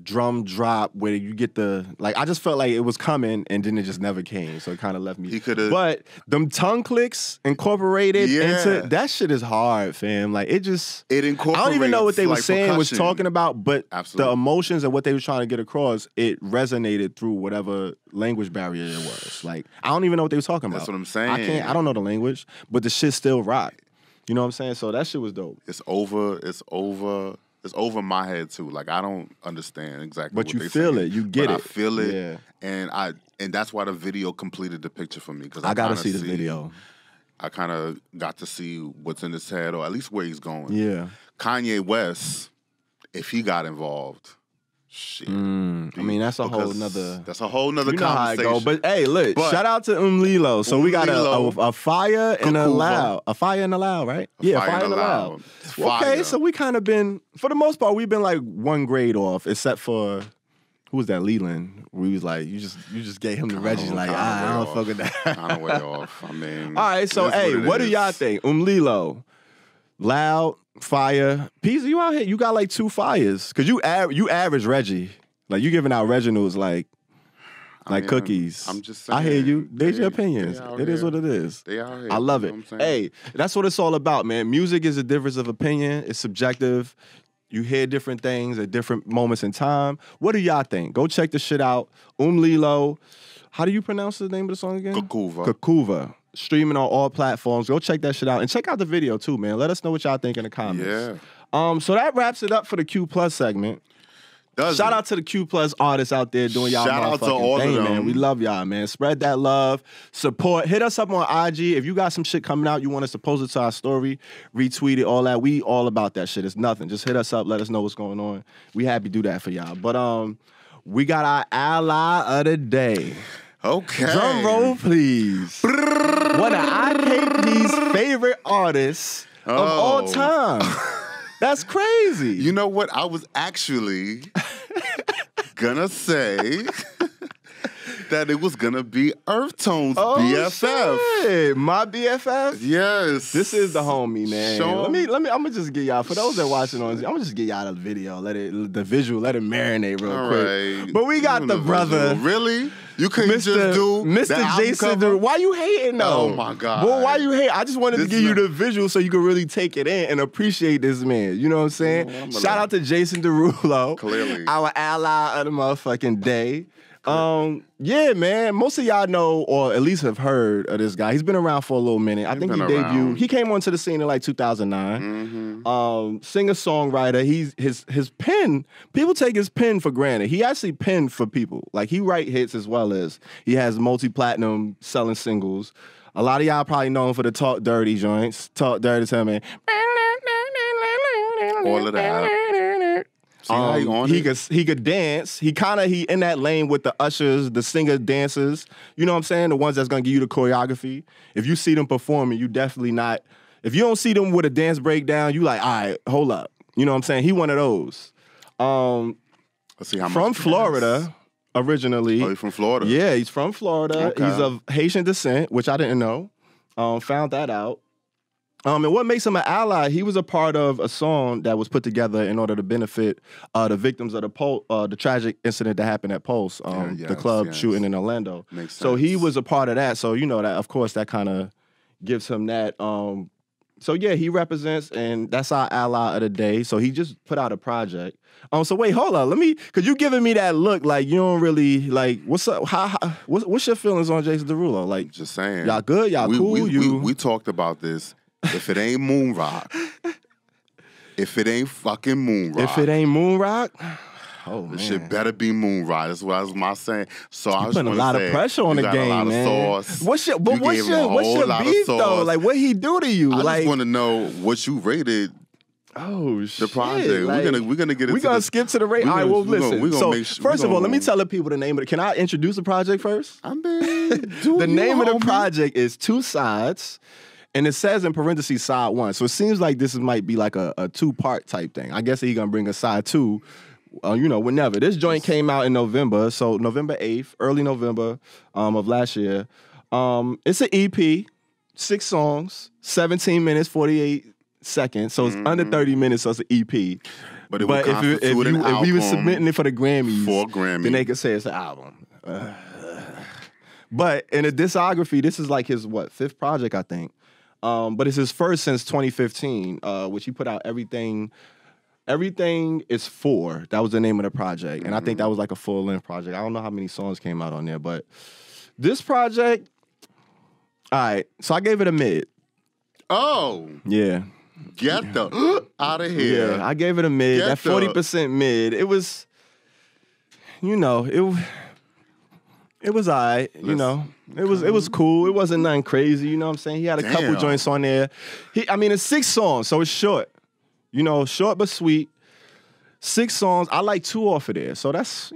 drum drop where you get the, like, I just felt like it was coming and then it just never came. So it kind of left me. He could have. But them tongue clicks incorporated into, that shit is hard, fam. Like it incorporates. I don't even know what they were saying, percussion. was talking about, but Absolutely. the emotions and what they were trying to get across, it resonated through whatever language barrier it was. Like, I don't even know what they were talking about. That's what I'm saying. I don't know the language, but the shit still rock. You know what I'm saying? So that shit was dope. It's over my head too. Like I don't understand exactly but what you they feel saying, it. You get but it. I feel it. Yeah. And that's why the video completed the picture for me. Because I gotta see the video. I kind of got to see what's in his head, or at least where he's going. Yeah. Kanye West, if he got involved, shit. I mean, that's a whole nother. That's a whole nother you know conversation. How it go. But hey, look, shout out to Umlilo. So we got a fire and a loud. A fire and a loud, right? A fire and a loud. Okay, so we kind of been, for the most part, we've been like one grade off, except for, who was that Leland? Where he was like, you just gave him the Reggie. Like, I don't fuck with that. Kind of way off. I mean, all right. So hey, what do y'all think? Umlilo, loud, fire. Peasy, you out here? You got like 2 fires because you average Reggie. Like you giving out Reginald's like cookies. I'm just saying. I hear you. There's your opinions. It is what it is. They out here. I love it. Hey, that's what it's all about, man. Music is a difference of opinion. It's subjective. You hear different things at different moments in time. What do y'all think? Go check the shit out. Umlilo. How do you pronounce the name of the song again? Kakuva. Streaming on all platforms. Go check that shit out. And check out the video too, man. Let us know what y'all think in the comments. Yeah. So that wraps it up for the Q Plus segment. Shout out to the Q Plus artists out there doing y'all motherfucking thing, man. We love y'all, man. Spread that love, support. Hit us up on IG. If you got some shit coming out, you want us to post it to our story, retweet it, all that. We all about that shit. It's nothing. Just hit us up. Let us know what's going on. We happy to do that for y'all. But we got our ally of the day. Okay. Drum roll, please. One of I.K.P's favorite artists of all time. That's crazy. You know what? I was actually gonna say that it was gonna be EarthTone's BFF. Shit. My BFF? Yes. This is the homie, man. Let me I'm gonna just get y'all, for those that watching on, I'm gonna just get y'all the video, let it marinate real quick. Right. But we got the brother. Visual. Really? You couldn't just do Mr. Jason. Why you hating though? Oh my God. Well, why you hating? I just wanted to give you the visual so you could really take it in and appreciate this man. You know what I'm saying? Shout out to Jason Derulo. Clearly. Our ally of the motherfucking day. Yeah, man. Most of y'all know, or at least have heard of this guy. He's been around for a little minute. I think he debuted. He came onto the scene in like 2009. Mm-hmm. Singer-songwriter. His pen. People take his pen for granted. He actually penned for people. Like he write hits as well as he has multi-platinum selling singles. A lot of y'all probably know him for the Talk Dirty joints. Talk Dirty, tell me. All of that. He could dance. He in that lane with the ushers, the singer dancers. You know what I'm saying? The ones that's gonna give you the choreography. If you see them performing, you definitely not. If you don't see them with a dance breakdown, you like, all right, hold up. You know what I'm saying? He one of those. Let's see how much from Florida originally. Oh, he's from Florida. Yeah, he's from Florida. Okay. He's of Haitian descent, which I didn't know. Found that out. And what makes him an ally, he was a part of a song that was put together in order to benefit the victims of the tragic incident that happened at Pulse, the club shooting in Orlando. Makes sense. So he was a part of that. So, you know, that of course, that kind of gives him that. So, yeah, he represents, and that's our ally of the day. So he just put out a project. So wait, hold on. Because you giving me that look like you don't really, like, what's up? What's your feelings on Jason Derulo? Like, just saying. Y'all good? Y'all cool? We talked about this. If it ain't Moon Rock, if it ain't fucking Moon Rock. If it ain't Moon Rock, oh man. This shit better be Moon Rock. That's what I was my saying. So I was putting a lot of pressure on the game, man. What's your beef though? Like what he do to you? I just want to know what you rated. Oh shit! The project. Like, we're gonna get. We're gonna skip to the rate. All right. Well, listen. First of all, let me tell the people the name of it. Can I introduce the project first? I mean, the name of the project is Two Sides. And it says in parentheses side 1. So it seems like this might be like a 2-part type thing. I guess he's going to bring a side 2, whenever. This joint came out in November. So November 8th, early November of last year. It's an EP, 6 songs, 17 minutes, 48 seconds. So it's under 30 minutes, so it's an EP. But if we were submitting it for the Grammys, then they could say it's an album. But in a discography, this is like his, 5th project, I think. But it's his first since 2015, which he put out Everything is 4. That was the name of the project. And I think that was like a full-length project. I don't know how many songs came out on there, but this project, all right, so I gave it a mid. Oh. Yeah. Get the out of here. Yeah, I gave it a mid. That 40% mid. It was, it was all right, It was cool. It wasn't nothing crazy, you know what I'm saying? He had a couple joints on there. It's 6 songs, so it's short. Short but sweet. 6 songs. I like 2 off of there. So that's,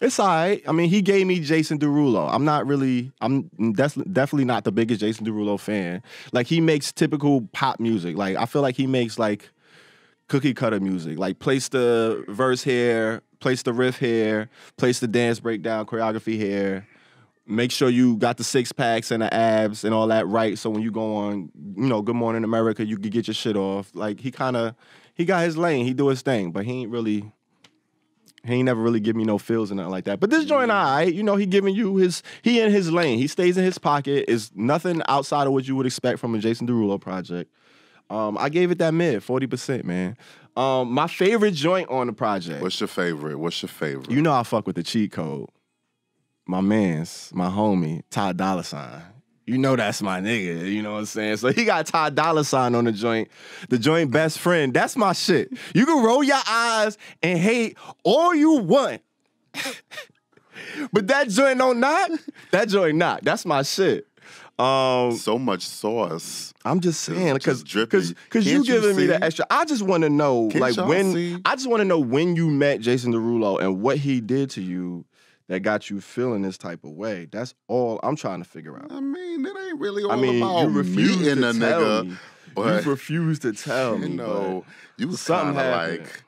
it's all right. He gave me Jason Derulo. That's definitely not the biggest Jason Derulo fan. Like, he makes typical pop music. Like, I feel like he makes, like, cookie cutter music. Like, place the verse here, place the riff here, place the dance breakdown, choreography here. Make sure you got the 6-packs and the abs and all that right. So when you go on, Good Morning America, you can get your shit off. Like he got his lane. He do his thing, but he ain't never really give me no feels and nothing like that. But this joint, all right, he giving you he in his lane. He stays in his pocket. It's nothing outside of what you would expect from a Jason Derulo project. I gave it that mid, 40%, man. My favorite joint on the project. What's your favorite? I fuck with the cheat code. My man's, my homie, Ty Dolla $ign. That's my nigga, you know what I'm saying? So he got Ty Dolla $ign on the joint best friend. That's my shit. You can roll your eyes and hate all you want. But that joint don't knock. That joint knock. That's my shit. So much sauce. I'm just saying, because Can't you giving me see? the extra. I just want to know, Can't y'all see? I just want to know when you met Jason Derulo and what he did to you that got you feeling this type of way. That's all I'm trying to figure out. I mean, it ain't really all about you refuse meeting to a tell nigga. me. But You refuse to tell me. You was something kind of happened. like,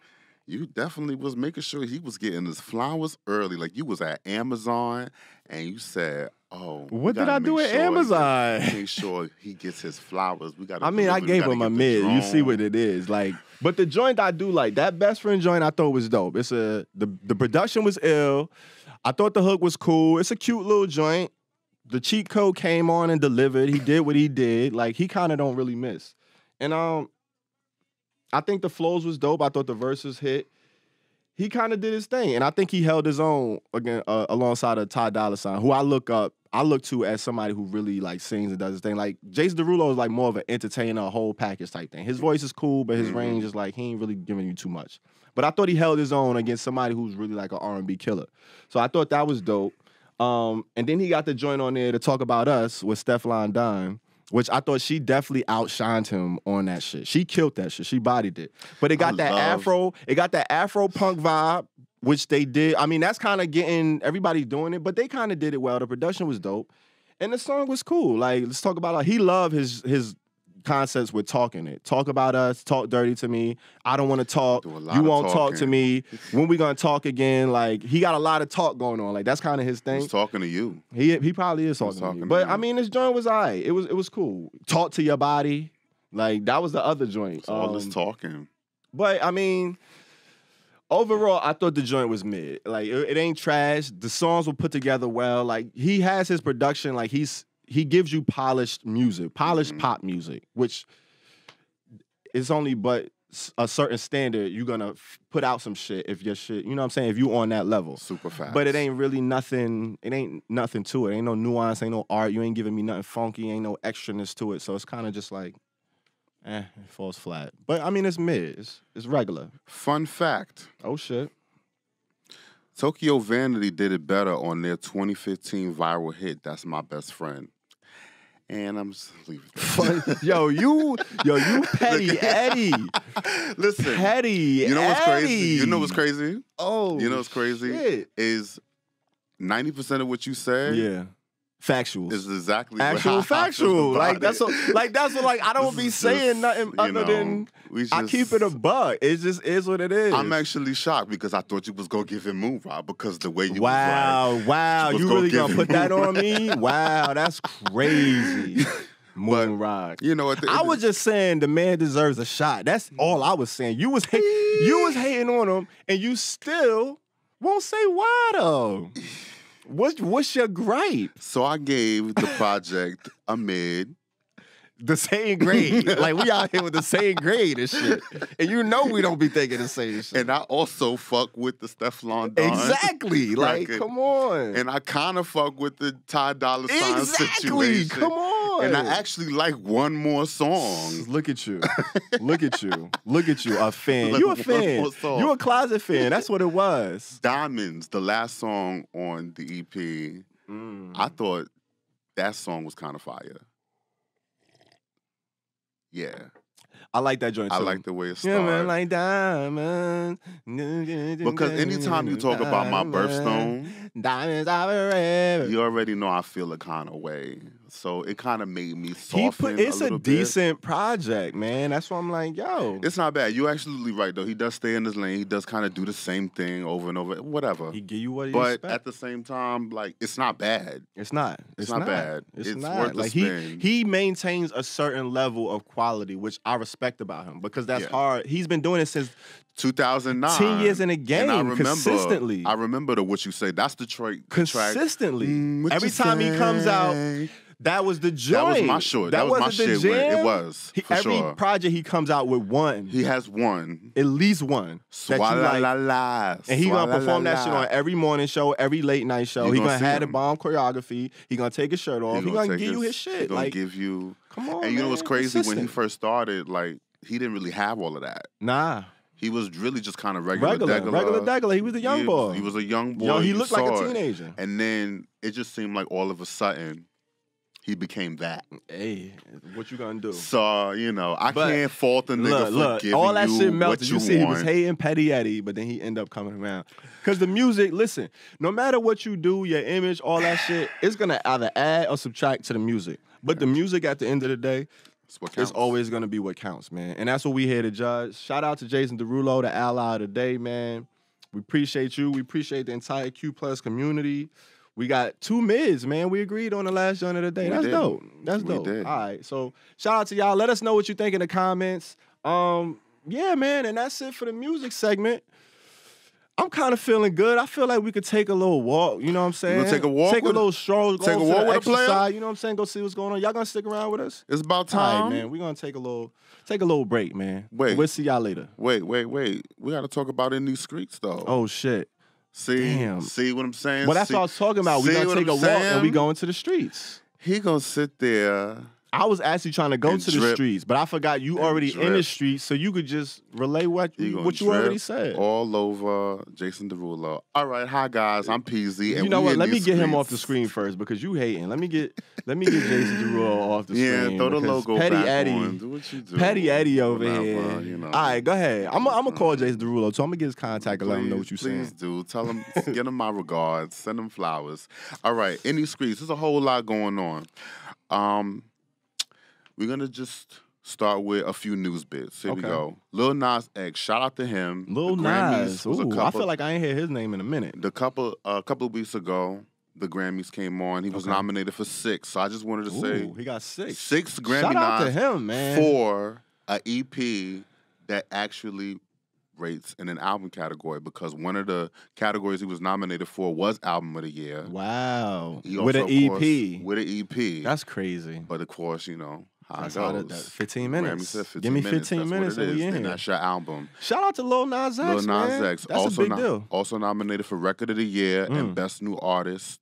you definitely was making sure he was getting his flowers early. Like you was at Amazon and you said, "Oh, What did I do at Amazon?" Make sure he gets his flowers. We got. I gave him a mid. You see what it is, like. But the joint I do like, that best friend joint, I thought was dope. The production was ill. I thought the hook was cool. It's a cute little joint. The cheat code came on and delivered. He did what he did. Like he kind of don't really miss. And I think the flows was dope. I thought the verses hit. He kind of did his thing, and I think he held his own again alongside of Ty Dolla $ign, who I look to as somebody who really like sings and does his thing. Like Jason Derulo is like more of an entertainer, a whole package type thing. His voice is cool, but his range is like he ain't really giving you too much. But I thought he held his own against somebody who's really like an R&B killer. So I thought that was dope. And then he got the joint on there to talk about us with Stefflon Don, which I thought she definitely outshined him on that shit. She killed that shit. She bodied it. But it got Afro punk vibe, which they did. I mean, that's kind of getting everybody doing it, but they kind of did it well. The production was dope. And the song was cool. Like, let's talk about he loved his concepts with talking it. Talk about us, talk dirty to me. I don't want to talk. You won't talk to me. When we gonna talk again? Like, he got a lot of talk going on. Like, that's kind of his thing. He's talking to you. He probably is talking to me. But I mean, this joint was all right. It was cool. Talk to your body. Like, that was the other joint. It's all this talking. But I mean, overall, I thought the joint was mid. Like, it ain't trash. The songs were put together well. Like, he has his production. Like, he gives you polished music, polished pop music, which is only but a certain standard. You're gonna put out some shit if your shit, you know what I'm saying, if you on that level. Super fast. But it ain't really nothing, it ain't nothing to it. Ain't no nuance, ain't no art. You ain't giving me nothing funky, ain't no extraness to it. So it's kind of just like, it falls flat. But I mean, it's mid. It's regular. Fun fact. Oh, shit. Tokyo Vanity did it better on their 2015 viral hit, That's My Best Friend. And I'm just leaving it. Yo, you petty Eddie. Listen. Petty You know what's Eddie. crazy? You know what's crazy? Oh, You know what's crazy? shit. Is 90% of what you said Yeah. Factuals. is exactly Actual what I feel factual. about Like it. that's what like I don't This be is saying just, nothing other than we I keep it a buck. It just is what it is. I'm actually shocked because I thought you was gonna give him Moon Rock because the way you wow, was like, wow. was You gonna really give gonna him put that Moon on me? Wow, that's crazy. Moon Rock. you know, at the I end was just saying the man deserves a shot. That's all I was saying. You was hating on him, and you still won't say why though. What's your gripe? So I gave the project a mid. The same grade. Like, we out here with the same grade and shit. And you know we don't be thinking the same shit. And I also fuck with the Stefflon Don. Exactly. Like, record. come on. And I kind of fuck with the Ty Dolla $ign Exactly. situation. Come on. And I actually like one more song. Look at you. Look at you. Look at you. A fan. Like You a one fan. more song. You a closet fan. That's what it was. Diamonds, the last song on the EP, I thought that song was kind of fire. Yeah. I like that joint too. I like the way it Yeah, started. man, like diamonds. Because anytime you talk about my birthstone, diamonds are forever. you already know I feel a kind of way. So it kind of made me soften It's a little bit. decent project, man. That's why I'm like, yo. It's not bad. You're absolutely right, though. He does stay in his lane. He does kind of do the same thing over and over. Whatever. He give you what you But expect. at the same time, like, it's not bad. It's not. It's not bad. It's It's not. worth the Like spin. he maintains a certain level of quality, which I respect about him because that's hard. He's been doing it since 2009. 10 years in a game, and I remember, consistently. I remember what you say. That's Detroit consistently. What Every you time he comes out, say? that was the joint. That was my short. That was my wasn't the shit. jam. It was, for every sure. project he comes out with one. He has one. At least one. That you like. And he gonna perform that shit on every morning show, every late night show. He gonna have the bomb choreography. He gonna take his shirt off. He gonna give you his shit. He gonna give you. Come on, and you know what's crazy? When he Consistent. first started, like, he didn't really have all of that. Nah. He was really just kind of regular degular. He was a young boy. He was a young boy. Yo, he You looked like saw a it. teenager. And then it just seemed like all of a sudden he became that. Hey, what you gonna do? So, you know, I But can't fault the nigga for giving all that you shit what melted. you You see, he was want. hating Petty Eddie, but then he ended up coming around. Because the music, listen, no matter what you do, your image, all that shit, it's gonna either add or subtract to the music. But the music at the end of the day, That's what it's counts. always gonna be what counts, man. And that's what we here to judge. Shout out to Jason Derulo, the ally of the day, man. We appreciate you. We appreciate the entire Q Plus community. We got 2 mids, man. We agreed on the last joint of the day. We That's did. dope. That's We dope. did. All right. So shout out to y'all. Let us know what you think in the comments. Yeah, man. And that's it for the music segment. I'm kind of feeling good. I feel like we could take a little walk. You know what I'm saying? gonna take a walk Take a with- little stroll. take a go walk to the with a player? exercise, you know what I'm saying? Go see what's going on. Y'all gonna stick around with us? It's about All time. right, man. We're gonna take a little break, man. Wait. We'll see y'all later. Wait. We got to talk about in these streets, though. Oh shit. See what I'm saying? Well, that's See- what I was talking about. We see gonna what take I'm a walk and saying? we go into the streets. He gonna sit there. I was actually trying to go And to the drip. streets, but I forgot you already in the drip. streets, so you could just relay what He you gonna already drip said. all over Jason Derulo. All right, hi guys, I'm PZ. And You know we what? in Let me these get him off the streets. screen first because you hating. Let me get Jason Derulo off the Yeah, screen. throw the because logo Petty back Eddie, on. Do what you do. Petty Eddie over Whatever, here. you know. All right, go ahead. I'm gonna call Jason Derulo, so I'm gonna get his contact and let him know what you're Please saying. do. Tell him, get him my regards. Send him flowers. All right, in these streets, there's a whole lot going on. We're going to just start with a few news bits. Here we Okay. go. Lil Nas X, shout out to him. Lil The Grammys Nas. was a Ooh, I couple- feel like I ain't heard his name in a minute. a couple of weeks ago, the Grammys came on. He was Okay. nominated for 6. So I just wanted to say Ooh, he got 6. 6 Grammy Shout out to nods him, man. for an EP that actually rates in an album category, because one of the categories he was nominated for was Album of the Year. Wow. He With also, an of EP. course, with an EP. That's crazy. But of course, you know how That's it how goes. that 15 Grammy minutes. said 15 Give me minutes. 15 That's minutes what it and we is. in And here. that's your album. Shout out to Lil Nas X, Lil Nas man. X, That's also a big deal. Also nominated for Record of the Year and Best New Artist.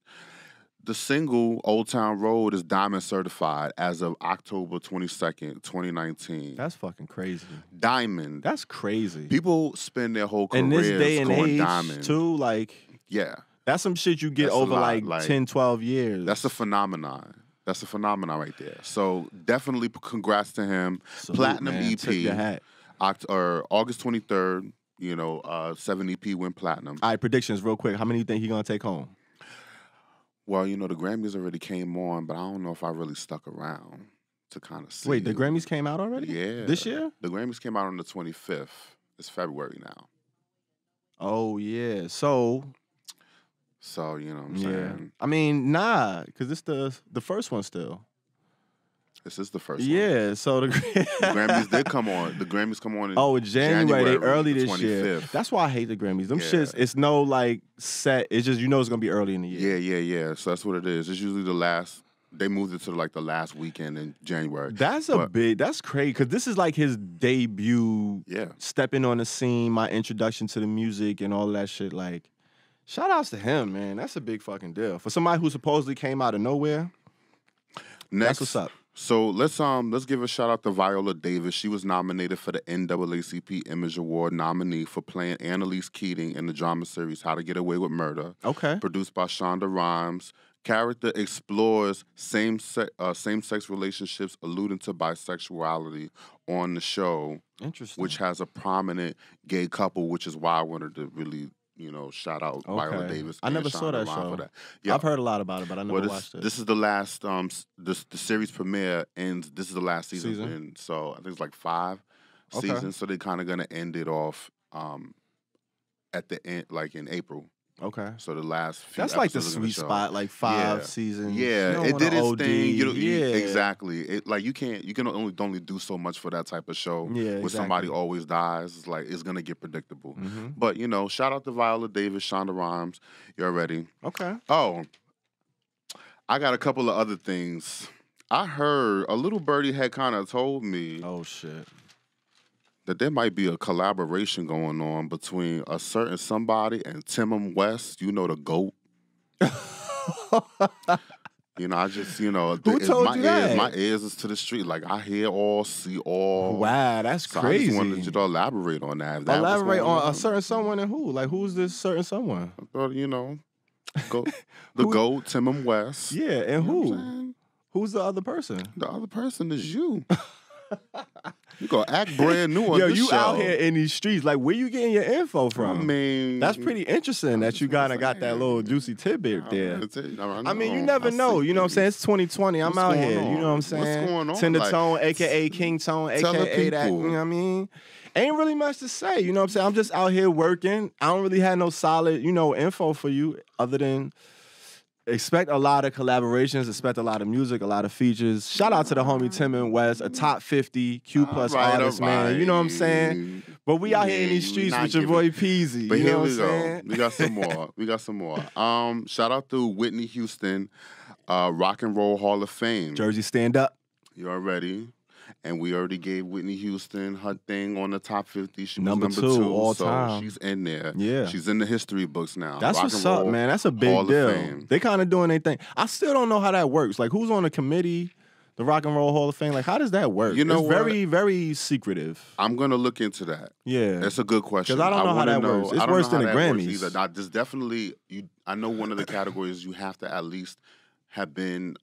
The single Old Town Road is Diamond certified as of October 22nd, 2019. That's fucking crazy. Diamond. That's crazy. People spend their whole In careers this day and going age, diamond. too, like, Yeah. that's some shit you get That's a over lot, like 10, 12 years. That's a phenomenon. That's a phenomenon right there. So definitely congrats to him. Salute, Platinum man. EP. Tip your hat. August 23rd, 7 EP went platinum. All right, predictions real quick. How many you think he gonna take home? Well, the Grammys already came on, but I don't know if I really stuck around to kind of see. Wait, the Grammys came out already? Yeah. This year? The Grammys came out on the 25th. It's February now. Oh, yeah. So, So, you know what I'm yeah. saying? I mean, nah, because it's the first one still. This is the first one. Yeah, so the The Grammys did come on. The Grammys come on in Oh, January. They early the this year. 25th. That's why I hate the Grammys. Them Yeah. shits, it's no like set. It's just it's gonna be early in the year. Yeah. So that's what it is. It's usually the last. They moved it to like the last weekend in January. That's that's crazy because this is like his debut. Yeah. Stepping on the scene, my introduction to the music and all that shit. Like, shout outs to him, man. That's a big fucking deal for somebody who supposedly came out of nowhere. Next, That's what's up. So let's give a shout out to Viola Davis. She was nominated for the NAACP Image Award nominee for playing Annalise Keating in the drama series How to Get Away with Murder. Okay. Produced by Shonda Rhimes. Character explores same-sex relationships, alluding to bisexuality on the show, Interesting. which has a prominent gay couple, which is why I wanted to really, shout out Viola Davis. I never saw that show. For that. Yeah. I've heard a lot about it, but I never watched it. This is the last. The series premiere ends. This is the last season. And so I think it's like 5 seasons. So they're kind of gonna end it off at the end, like in April. Okay. So the last few That's like the sweet spot, like 5 seasons. Yeah, it did its thing. Exactly. It like you can only do so much for that type of show. Yeah, when somebody always dies, it's like it's gonna get predictable. Mm-hmm. But shout out to Viola Davis, Shonda Rhimes. You're ready. Okay. Oh, I got a couple of other things. I heard a little birdie had kind of told me. Oh shit. That there might be a collaboration going on between a certain somebody and Timon West, the GOAT. I just, Who told you that? My ears is to the street. Like, I hear all, see all. Wow, that's crazy. I just wanted you to elaborate on that. Elaborate on a certain someone and who? Like, who's this certain someone? I thought, the GOAT, Timon West. Yeah, and who? Who's the other person? The other person is you. You gonna act brand new on this show. Yo, you out here in these streets. Like, where you getting your info from? I mean, that's pretty interesting that you got that little juicy tidbit there. I mean, you never know. You know what I'm saying? It's 2020. I'm out here. You know what I'm saying? What's going on? Tender Tone, a.k.a. King Tone, a.k.a. that. You know what I mean? Ain't really much to say. You know what I'm saying? I'm just out here working. I don't really have no solid, info for you other than... Expect a lot of collaborations, expect a lot of music, a lot of features. Shout out to the homie Timon West, a top 50 Q+ artist, man. You know what I'm saying? But we out here in these streets with your boy Peasy. But here we go. We got some more. Shout out to Whitney Houston, Rock and Roll Hall of Fame. Jersey stand up. You already. And we already gave Whitney Houston her thing on the top 50. She was number two all time. So she's in there. Yeah. She's in the history books now. That's what's up, man. That's a big deal. They kind of doing their thing. I still don't know how that works. Like, who's on the committee, the Rock and Roll Hall of Fame? Like, how does that work? It's very, very secretive. I'm going to look into that. Yeah. That's a good question. Because I don't know how that works. It's worse than the Grammys. There's definitely, I know one of the categories you have to at least have been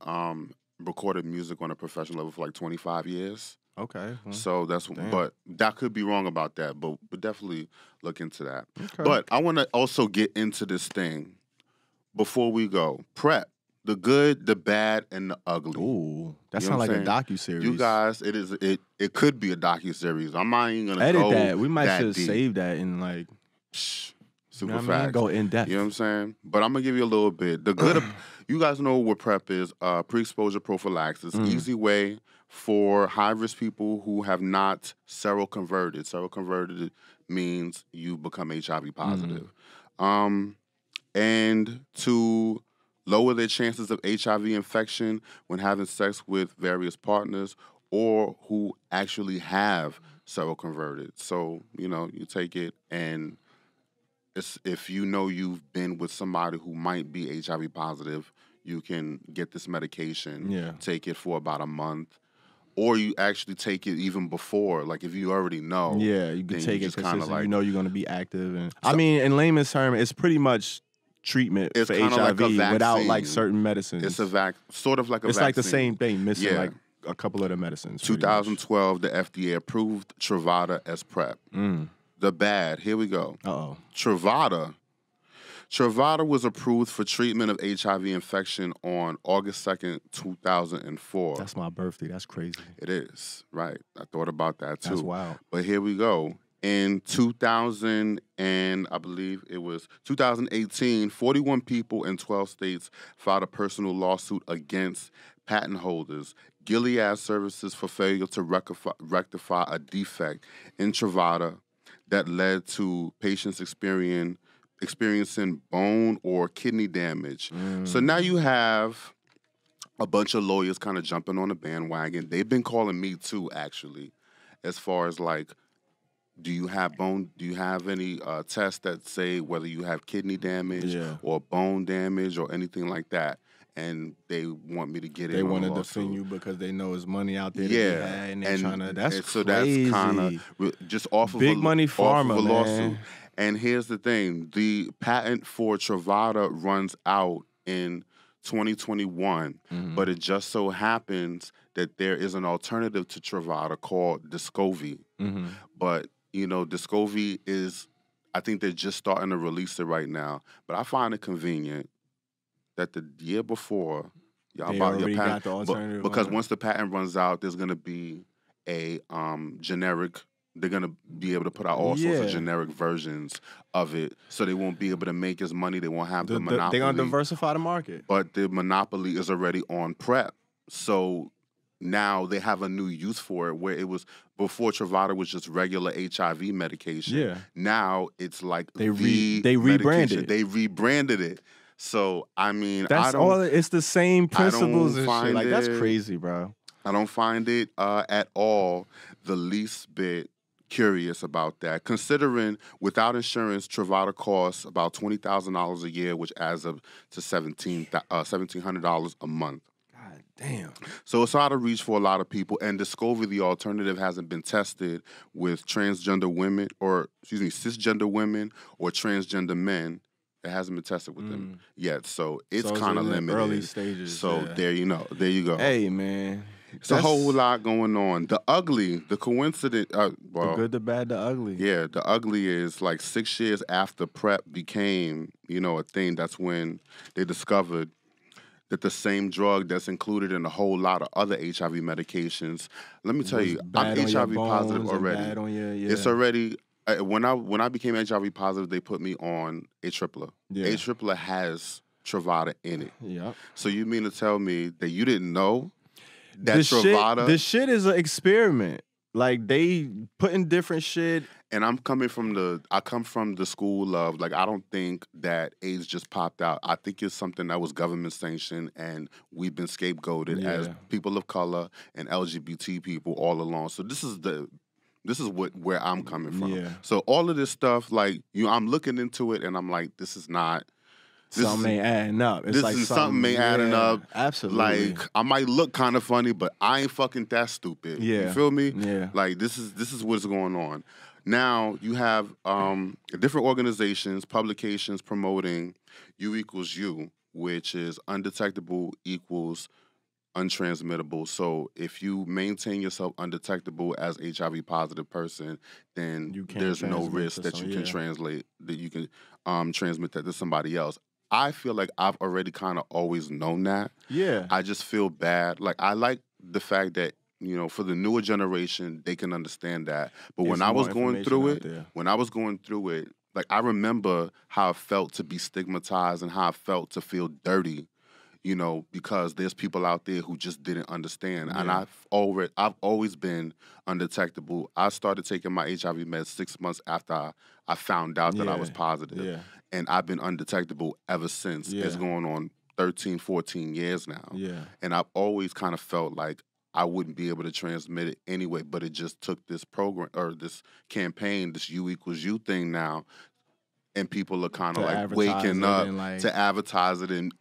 recorded music on a professional level for like 25 years. Okay. So but that could be wrong about that, but definitely look into that. Okay. But I want to also get into this thing before we go. Prep, the good, the bad, and the ugly. Ooh, that sounds like a docuseries. You guys, it could be a docuseries. I'm not even gonna edit that. We might should save that in like super fast. Go in depth. You know what I'm saying? But I'm gonna give you a little bit. The good, you guys know what prep is. Pre-exposure prophylaxis, easy way for high-risk people who have not seroconverted. Seroconverted means you become HIV positive. And to lower their chances of HIV infection when having sex with various partners or who actually have seroconverted. So, you take it and if you've been with somebody who might be HIV positive, you can get this medication, take it for about a month. Or you actually take it even before, like if you already know. Yeah, you can take it because you're going to be active. And I mean, in layman's term, it's pretty much treatment for HIV without like certain medicines. It's sort of like a vaccine. It's like the same thing, missing like a couple of the medicines. 2012, the FDA approved Truvada as PrEP. The bad, here we go. Uh-oh. Truvada was approved for treatment of HIV infection on August 2nd, 2004. That's my birthday. That's crazy. It is, right. I thought about that, too. That's wild. But here we go. In 2000 and I believe it was 2018, 41 people in 12 states filed a personal lawsuit against patent holders, Gilead Services, for failure to rectify a defect in Truvada that led to patients experiencing bone or kidney damage. So now you have a bunch of lawyers kind of jumping on the bandwagon. They've been calling me too, actually, as far as like, do you have any tests that say whether you have kidney damage or bone damage or anything like that? And they want me to get it. They want to defend you because they know there's money out there to be had, and they're trying to. That's crazy. That's kind of just off of big money pharma, lawsuit. And here's the thing: the patent for Truvada runs out in 2021, but it just so happens that there is an alternative to Truvada called Descovy. But Descovy is, I think they're just starting to release it right now. But I find it convenient that the year before, y'all They bought your already patent. got the alternative Because on it. once the patent runs out, there's going to be a generic. They're going to be able to put out all sorts of generic versions of it. So they won't be able to make as money. They won't have the monopoly. They're going to diversify the market. But the monopoly is already on PrEP. So now they have a new use for it, where it was before Truvada was just regular HIV medication. Yeah. Now it's like They medication. rebranded. They rebranded it. So I mean, That's all. It's the same principles and shit. Like that's it- crazy, bro. I don't find it at all the least bit curious about that, considering without insurance, Truvada costs about $20,000 a year, which adds up to $1,700 a month. God damn. So it's out of reach for a lot of people. And Discovery, the alternative, hasn't been tested with cisgender women or transgender men. It hasn't been tested with them yet. So it's kind of limited. Early stages. So there you go. Hey, man. It's a whole lot going on. The ugly, the coincidence. The good, the bad, the ugly. Yeah, the ugly is like 6 years after PrEP became, a thing. That's when they discovered that the same drug that's included in a whole lot of other HIV medications. Let me tell you, I'm HIV positive already. Bad on your, yeah. It's already. When I became HIV positive, they put me on A-tripla. Yeah. A-tripla has Truvada in it. Yeah. So you mean to tell me that you didn't know that Truvada? This shit is an experiment. Like they putting different shit. And I come from the school of like, I don't think that AIDS just popped out. I think it's something that was government sanctioned, and we've been scapegoated as people of color and LGBT people all along. So this is where I'm coming from. Yeah. So all of this stuff, like I'm looking into it, and I'm like, this is not. Something ain't adding up. It's This like is something ain't adding up. Absolutely. Like I might look kind of funny, but I ain't fucking that stupid. Yeah. You feel me? Yeah. Like this is what's going on. Now you have different organizations, publications promoting U equals U, which is undetectable equals untransmittable. So if you maintain yourself undetectable as HIV positive person, then there's no risk that you can transmit that to somebody else. I feel like I've already kind of always known that. Yeah. I just feel bad. Like I like the fact that, for the newer generation, they can understand that. But when I was going through it, like I remember how it felt to be stigmatized and how it felt to feel dirty, because there's people out there who just didn't understand. Yeah. And I've always been undetectable. I started taking my HIV meds 6 months after I found out that I was positive. Yeah. And I've been undetectable ever since. Yeah. It's going on 13, 14 years now. Yeah. And I've always kind of felt like I wouldn't be able to transmit it anyway, but it just took this program or this campaign, this U equals U thing now, and people are kind of like waking up to advertise it, and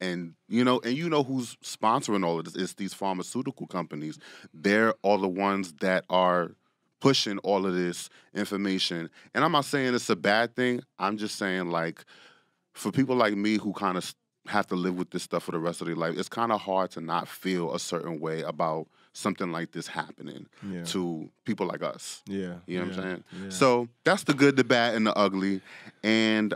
who's sponsoring all of this? It's these pharmaceutical companies. They're all the ones that are pushing all of this information. And I'm not saying it's a bad thing. I'm just saying, like, for people like me who kind of have to live with this stuff for the rest of their life, it's kind of hard to not feel a certain way about something like this happening to people like us. Yeah. You know what I'm saying? Yeah. So that's the good, the bad, and the ugly. And,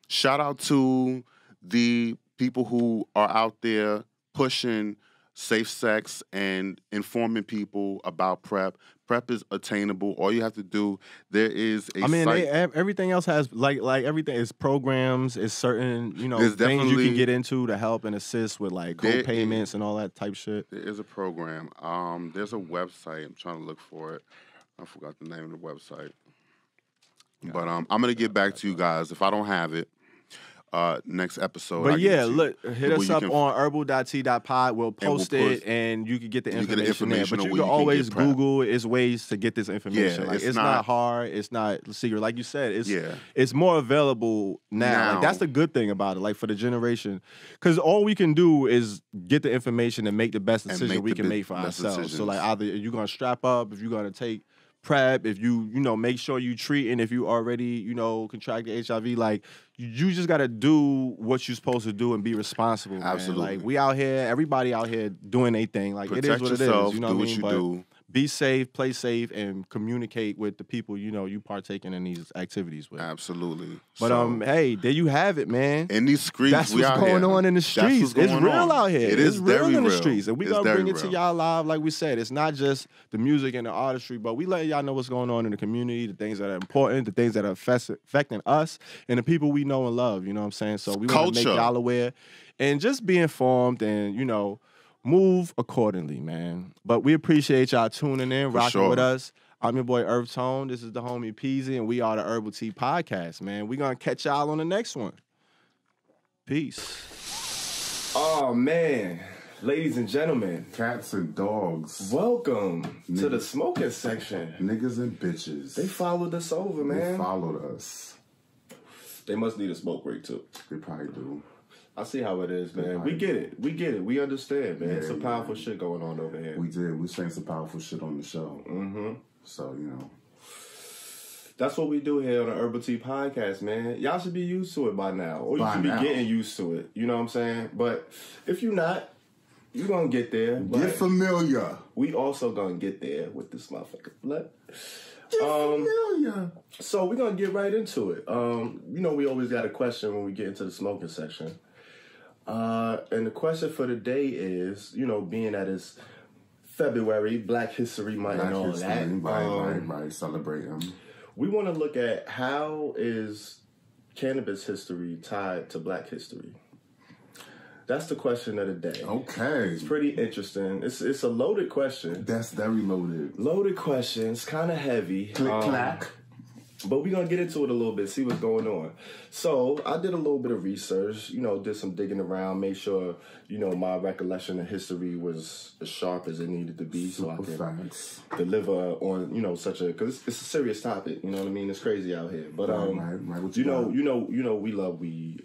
shout out to the people who are out there pushing safe sex and informing people about PrEP. PrEP is attainable. All you have to do, there is a site. Everything else has, like everything is programs, is certain, There's things you can get into to help and assist with, like, co-payments and all that type shit. There is a program. There's a website. I'm trying to look for it. I forgot the name of the website. But I'm going to get back to you guys. If I don't have it, next episode. But look, hit us up on herbal.t.pod. We'll post it, and you can get the information there. But you can always Google. It's ways to get this information. Yeah, like, it's not hard. It's not secret. Like you said, it's more available now. Like, that's the good thing about it. Like, for the generation, because all we can do is get the information and make the best decision we can make for ourselves. Decisions. So, like, either you're gonna strap up, if you're gonna take PrEP, if you make sure you treating, if you already contracted HIV, like, you just gotta do what you're supposed to do and be responsible. Absolutely. Man. Like, we out here, everybody out here doing their thing. Like, Protect it is what yourself, it is. You know do what I mean? you do. be safe, play safe, and communicate with the people you partaking in these activities with. Absolutely. But hey, there you have it, man. In these streets, that's what's going on in the streets. It's real out here. It's real in the streets, and we gonna bring it to y'all live, like we said. It's not just the music and the artistry, but we let y'all know what's going on in the community, the things that are important, the things that are affecting us, and the people we know and love. You know what I'm saying? So we want to make y'all aware, and just be informed, and move accordingly, man. But we appreciate y'all tuning in, rocking with us. I'm your boy EarthTone. This is the homie Peasy, and we are the Herbal Tea Podcast, man. We're going to catch y'all on the next one. Peace. Oh, man. Ladies and gentlemen. Cats and dogs. Welcome to the smoking section. Niggas and bitches. They followed us over, man. They followed us. They must need a smoke break, too. They probably do. I see how it is, man. We get it. We understand, man. Yeah, some powerful shit going on over here. We did. We saying some powerful shit on the show. Mm-hmm. So, that's what we do here on the Herbal Tea Podcast, man. Y'all should be used to it by now. Or you should be getting used to it. You know what I'm saying? But if you're not, you're going to get there. Get familiar. We also going to get there with this motherfucker. Get familiar. So we're going to get right into it. We always got a question when we get into the smoking section. And the question for the day is, being that it's February, Black History Month and all that. Right. Celebrating. We want to look at how is cannabis history tied to Black history? That's the question of the day. Okay. It's pretty interesting. It's a loaded question. That's very loaded. Loaded question. It's kind of heavy. Click, clack. But we're going to get into it a little bit, see what's going on. So I did a little bit of research, did some digging around, made sure, my recollection of history was as sharp as it needed to be. Super so I can facts. deliver on, such a, because it's a serious topic, you know what I mean? It's crazy out here. But, right. we love weed.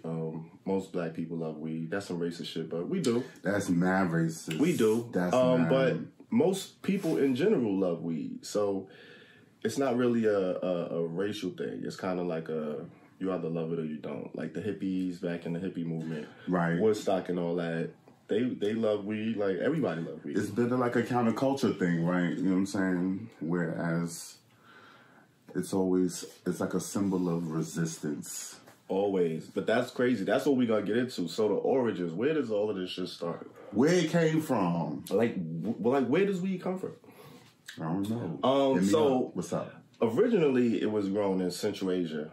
Most Black people love weed. That's some racist shit, but we do. That's mad racist. We do. That's mad. But most people in general love weed. So it's not really a racial thing. It's kind of like you either love it or you don't. Like the hippies back in the hippie movement, right? Woodstock and all that. They love weed. Like everybody loves weed. It's been like a counterculture thing, right? You know what I'm saying? Whereas it's like a symbol of resistance. Always. But that's crazy. That's what we're going to get into. So the origins, where does all of this shit start? Where it came from. Like where does weed come from? I don't know. So what's up? Originally, it was grown in Central Asia.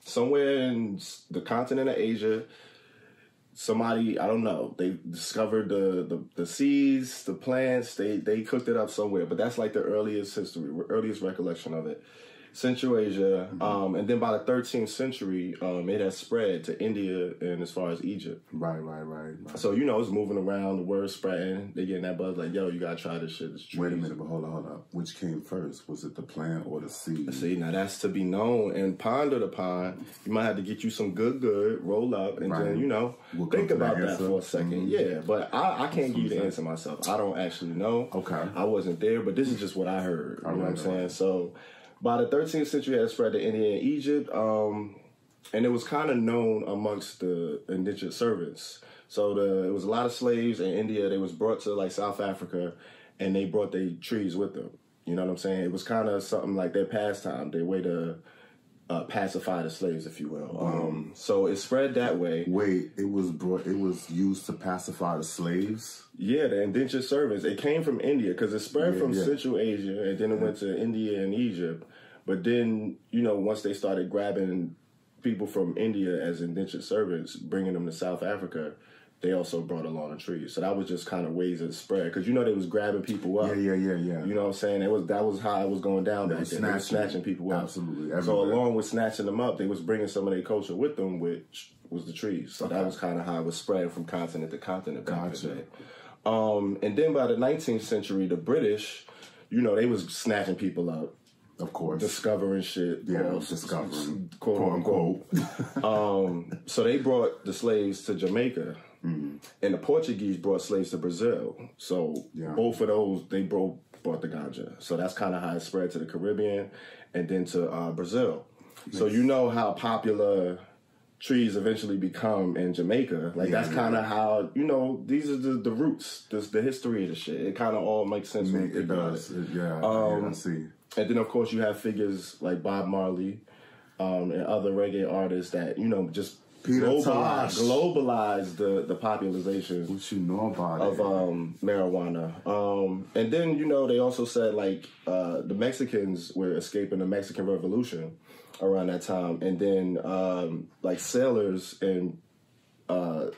Somewhere in the continent of Asia, somebody, I don't know, they discovered the seeds, the plants, they cooked it up somewhere. But that's like the earliest history, earliest recollection of it. Central Asia, and then by the 13th century, it has spread to India and as far as Egypt. Right. So, it's moving around, the word's spreading, they getting that buzz like, yo, you gotta try this shit. Wait a minute, but hold up. Which came first? Was it the plant or the seed? See, now that's to be known and ponder upon. You might have to get you some good, roll up, and then, we'll think about that for a second. Yeah, but I can't give you the answer myself. I don't actually know. Okay. I wasn't there, but this is just what I heard. You know what I'm saying? So by the 13th century, it had spread to India and Egypt, and it was kind of known amongst the indentured servants. So it was a lot of slaves in India. They was brought to like South Africa, and they brought their trees with them. You know what I'm saying? It was kind of something like their pastime, their way to pacify the slaves, if you will. So it spread that way. Wait, it was used to pacify the slaves? Yeah, the indentured servants. It came from India because it spread from Central Asia, and then it went to India and Egypt. But then, once they started grabbing people from India as indentured servants, bringing them to South Africa, they also brought along the trees. So that was just kind of ways it spread. Because, they was grabbing people up. Yeah. You know what I'm saying? That was how it was going down back then. They were snatching people up. Absolutely. Everywhere. So along with snatching them up, they was bringing some of their culture with them, which was the trees. So that was kind of how it was spread from continent to continent back in the day. And then by the 19th century, the British, they was snatching people up. Of course. Discovering shit. Yeah, discovering. Quote unquote. So they brought the slaves to Jamaica. Mm-hmm. And the Portuguese brought slaves to Brazil. So both of those, they both brought the ganja. So that's kind of how it spread to the Caribbean and then to Brazil. Nice. So you know how popular trees eventually become in Jamaica. Like, that's kind of how, you know, these are the roots, the history of the shit. It kind of all makes sense. It does. I see. And then, of course, you have figures like Bob Marley and other reggae artists that, you know, just globalize the popularization what you know about of marijuana. And then, you know, they also said, like, the Mexicans were escaping the Mexican Revolution around that time. And then, like, sailors and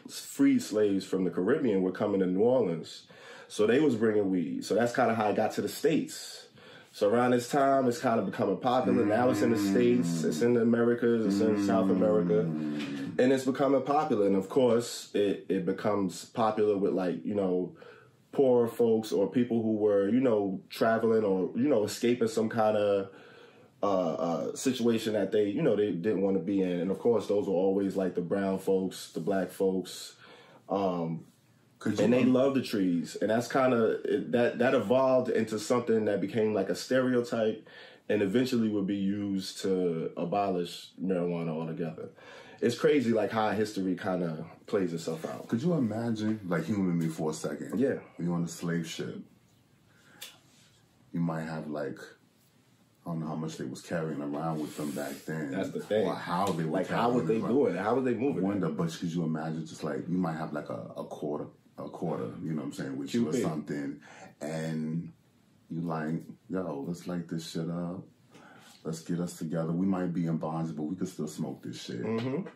freed slaves from the Caribbean were coming to New Orleans. So they was bringing weed. So that's kind of how it got to the States. So around this time, it's kind of becoming popular. Now it's in the States, it's in the Americas, it's in South America, and it's becoming popular. And of course, it becomes popular with, like, you know, poor folks or people who were, you know, traveling or, you know, escaping some kind of situation that they, you know, they didn't want to be in. And of course, those were always like the brown folks, the black folks, and they love the trees, and that's kind of that evolved into something that became like a stereotype, and eventually would be used to abolish marijuana altogether. It's crazy, like, how history kind of plays itself out. Could you imagine, like, humor me for a second? Yeah. When you're on a slave ship, you might have, like, I don't know how much they was carrying around with them back then. That's the thing. Or how they were, like, how would they do it? How would they move it? Wonder, but could you imagine, just like, you might have like a quarter, you know what I'm saying, with you or something, and you like, yo, let's light this shit up. Let's get us together. We might be in bonds, but we could still smoke this shit. Mm-hmm.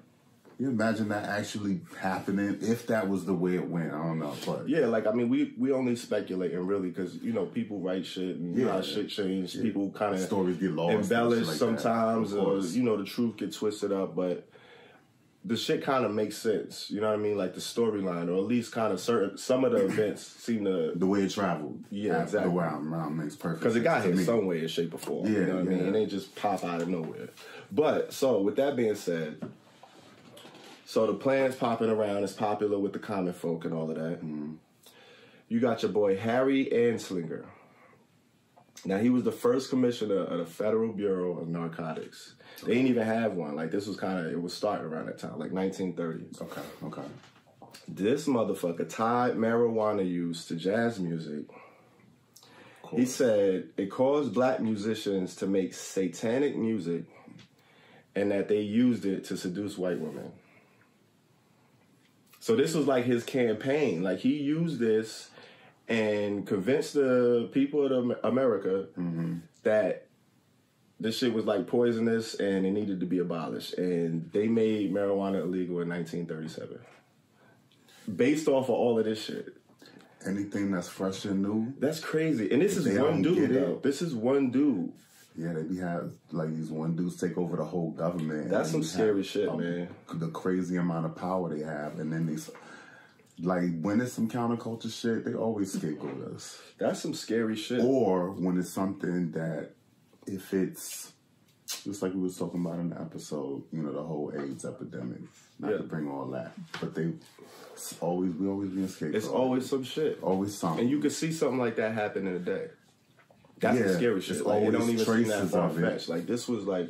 You imagine that actually happening if that was the way it went? I don't know, but yeah, like, I mean, we only speculating really because, you know, people write shit and how shit change. People kind of stories get lost, embellish like sometimes, or, you know, the truth gets twisted up, but the shit kind of makes sense. You know what I mean? Like the storyline, or at least kind of some of the events seem to the way it traveled. Yeah, exactly. The way around makes perfect sense. Because it got here some way, shape, or form. You know what I mean? And they just pop out of nowhere. But so with that being said. So the plan's popping around. It's popular with the common folk and all of that. Mm. You got your boy Harry Anslinger. Now, he was the first commissioner of the Federal Bureau of Narcotics. They didn't even have one. Like, this was it was starting around that time, like 1930s. Okay. This motherfucker tied marijuana use to jazz music. He said it caused black musicians to make satanic music and that they used it to seduce white women. So this was like his campaign. Like, he used this and convinced the people of America that this shit was like poisonous and it needed to be abolished. And they made marijuana illegal in 1937. Based off of all of this shit. Anything that's fresh and new. That's crazy. And this is one dude, though. This is one dude. Yeah, they be have like these one dudes take over the whole government. That's some scary shit, man. The crazy amount of power they have, and then they, like, when it's some counterculture shit, they always scapegoat us. That's some scary shit. Or when it's something that, if it's just like we was talking about in the episode, you know, the whole AIDS epidemic. Not to bring all that, but we always being scapegoat. It's always some shit. Always something. And you could see something like that happen in a day. That's the scary shit. Like, it don't even seem that far-fetched. Like, this was like,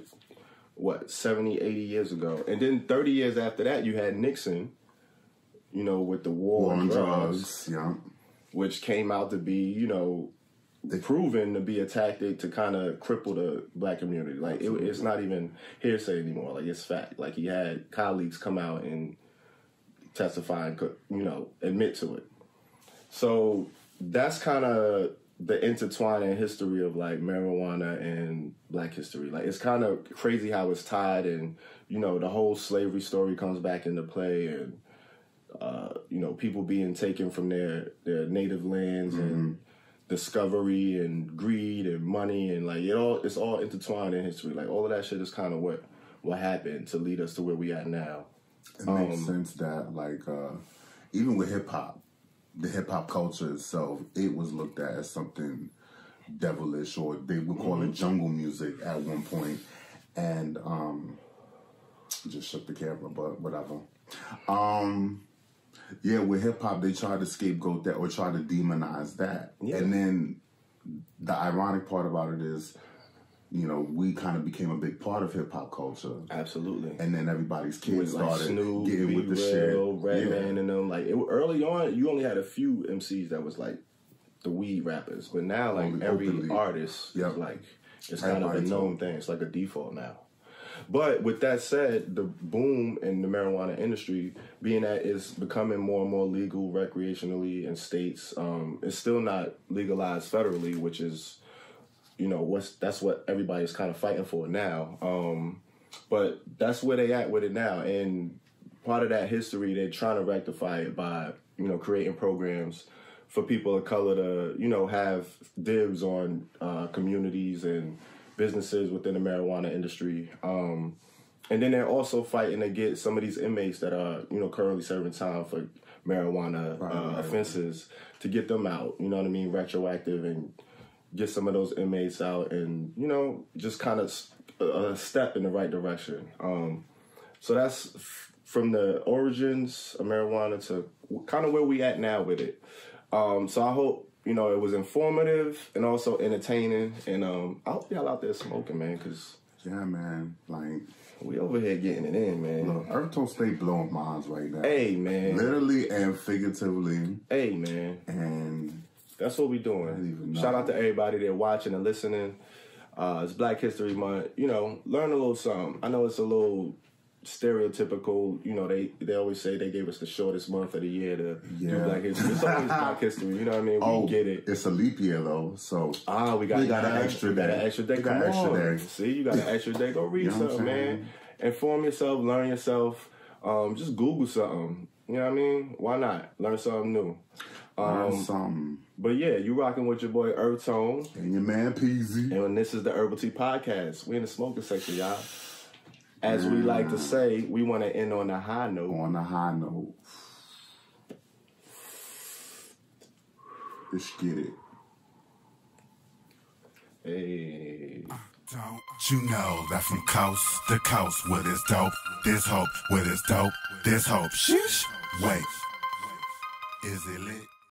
what, 70, 80 years ago. And then 30 years after that, you had Nixon, you know, with the war on drugs, which came out to be, you know, proven to be a tactic to kind of cripple the black community. Like, it's not even hearsay anymore. Like, it's fact. Like, he had colleagues come out and testify and, you know, admit to it. So that's kind of the intertwining history of, like, marijuana and black history. Like, it's kind of crazy how it's tied, and, you know, the whole slavery story comes back into play, and, you know, people being taken from their native lands and discovery and greed and money, and, like, it's all intertwined in history. Like, all of that shit is kind of what happened to lead us to where we at now. It makes sense that, like, even with hip-hop, the hip-hop culture itself, it was looked at as something devilish, or they would call it jungle music at one point. And just shook the camera, but whatever. Yeah, with hip-hop, they tried to scapegoat that or try to demonize that. Yeah. And then the ironic part about it is you know, we kind of became a big part of hip hop culture. Absolutely. And then everybody's kids Like started Snoop, getting with the shit. Redman, and them. Like early on, you only had a few MCs that was like the weed rappers, but now like every artist is like it's kind of a known thing. It's like a default now. But with that said, the boom in the marijuana industry, being that it's becoming more and more legal recreationally in states, it's still not legalized federally, which is, you know, that's what everybody's kind of fighting for now. But that's where they at with it now. And part of that history, they're trying to rectify it by, you know, creating programs for people of color to, you know, have dibs on communities and businesses within the marijuana industry. And then they're also fighting to get some of these inmates that are, you know, currently serving time for marijuana offenses to get them out, you know what I mean, retroactive, and get some of those inmates out and, you know, just kind of a step in the right direction. So that's from the origins of marijuana to kind of where we at now with it. So I hope, you know, it was informative and also entertaining. And I hope y'all out there smoking, man, because... Yeah, man. Like... We over here getting it in, man. Look, EarthTone stay blowing minds right now. Hey, man. Literally and figuratively. Hey, man. And... That's what we doing. Shout out to everybody there watching and listening. It's Black History Month. You know, learn a little something. I know it's a little stereotypical. You know, they always say they gave us the shortest month of the year to do Black History. It's always Black History. You know what I mean? We get it. It's a leap year though, so we got an extra day. Got an extra day. Come on. See, you got an extra day. Go read something, man. Inform yourself. Learn yourself. Just Google something. You know what I mean? Why not? Learn something new. Learn something. But yeah, you rocking with your boy EarthTone. And your man Peasy. And this is the Herbal Tea Podcast. We in the smoking section, y'all. As we like to say, we want to end on a high note. On a high note. Let's get it. Hey. Don't you know that from coast to coast, with this dope, this hope, with this dope, this hope. Sheesh. Wait. Is it lit?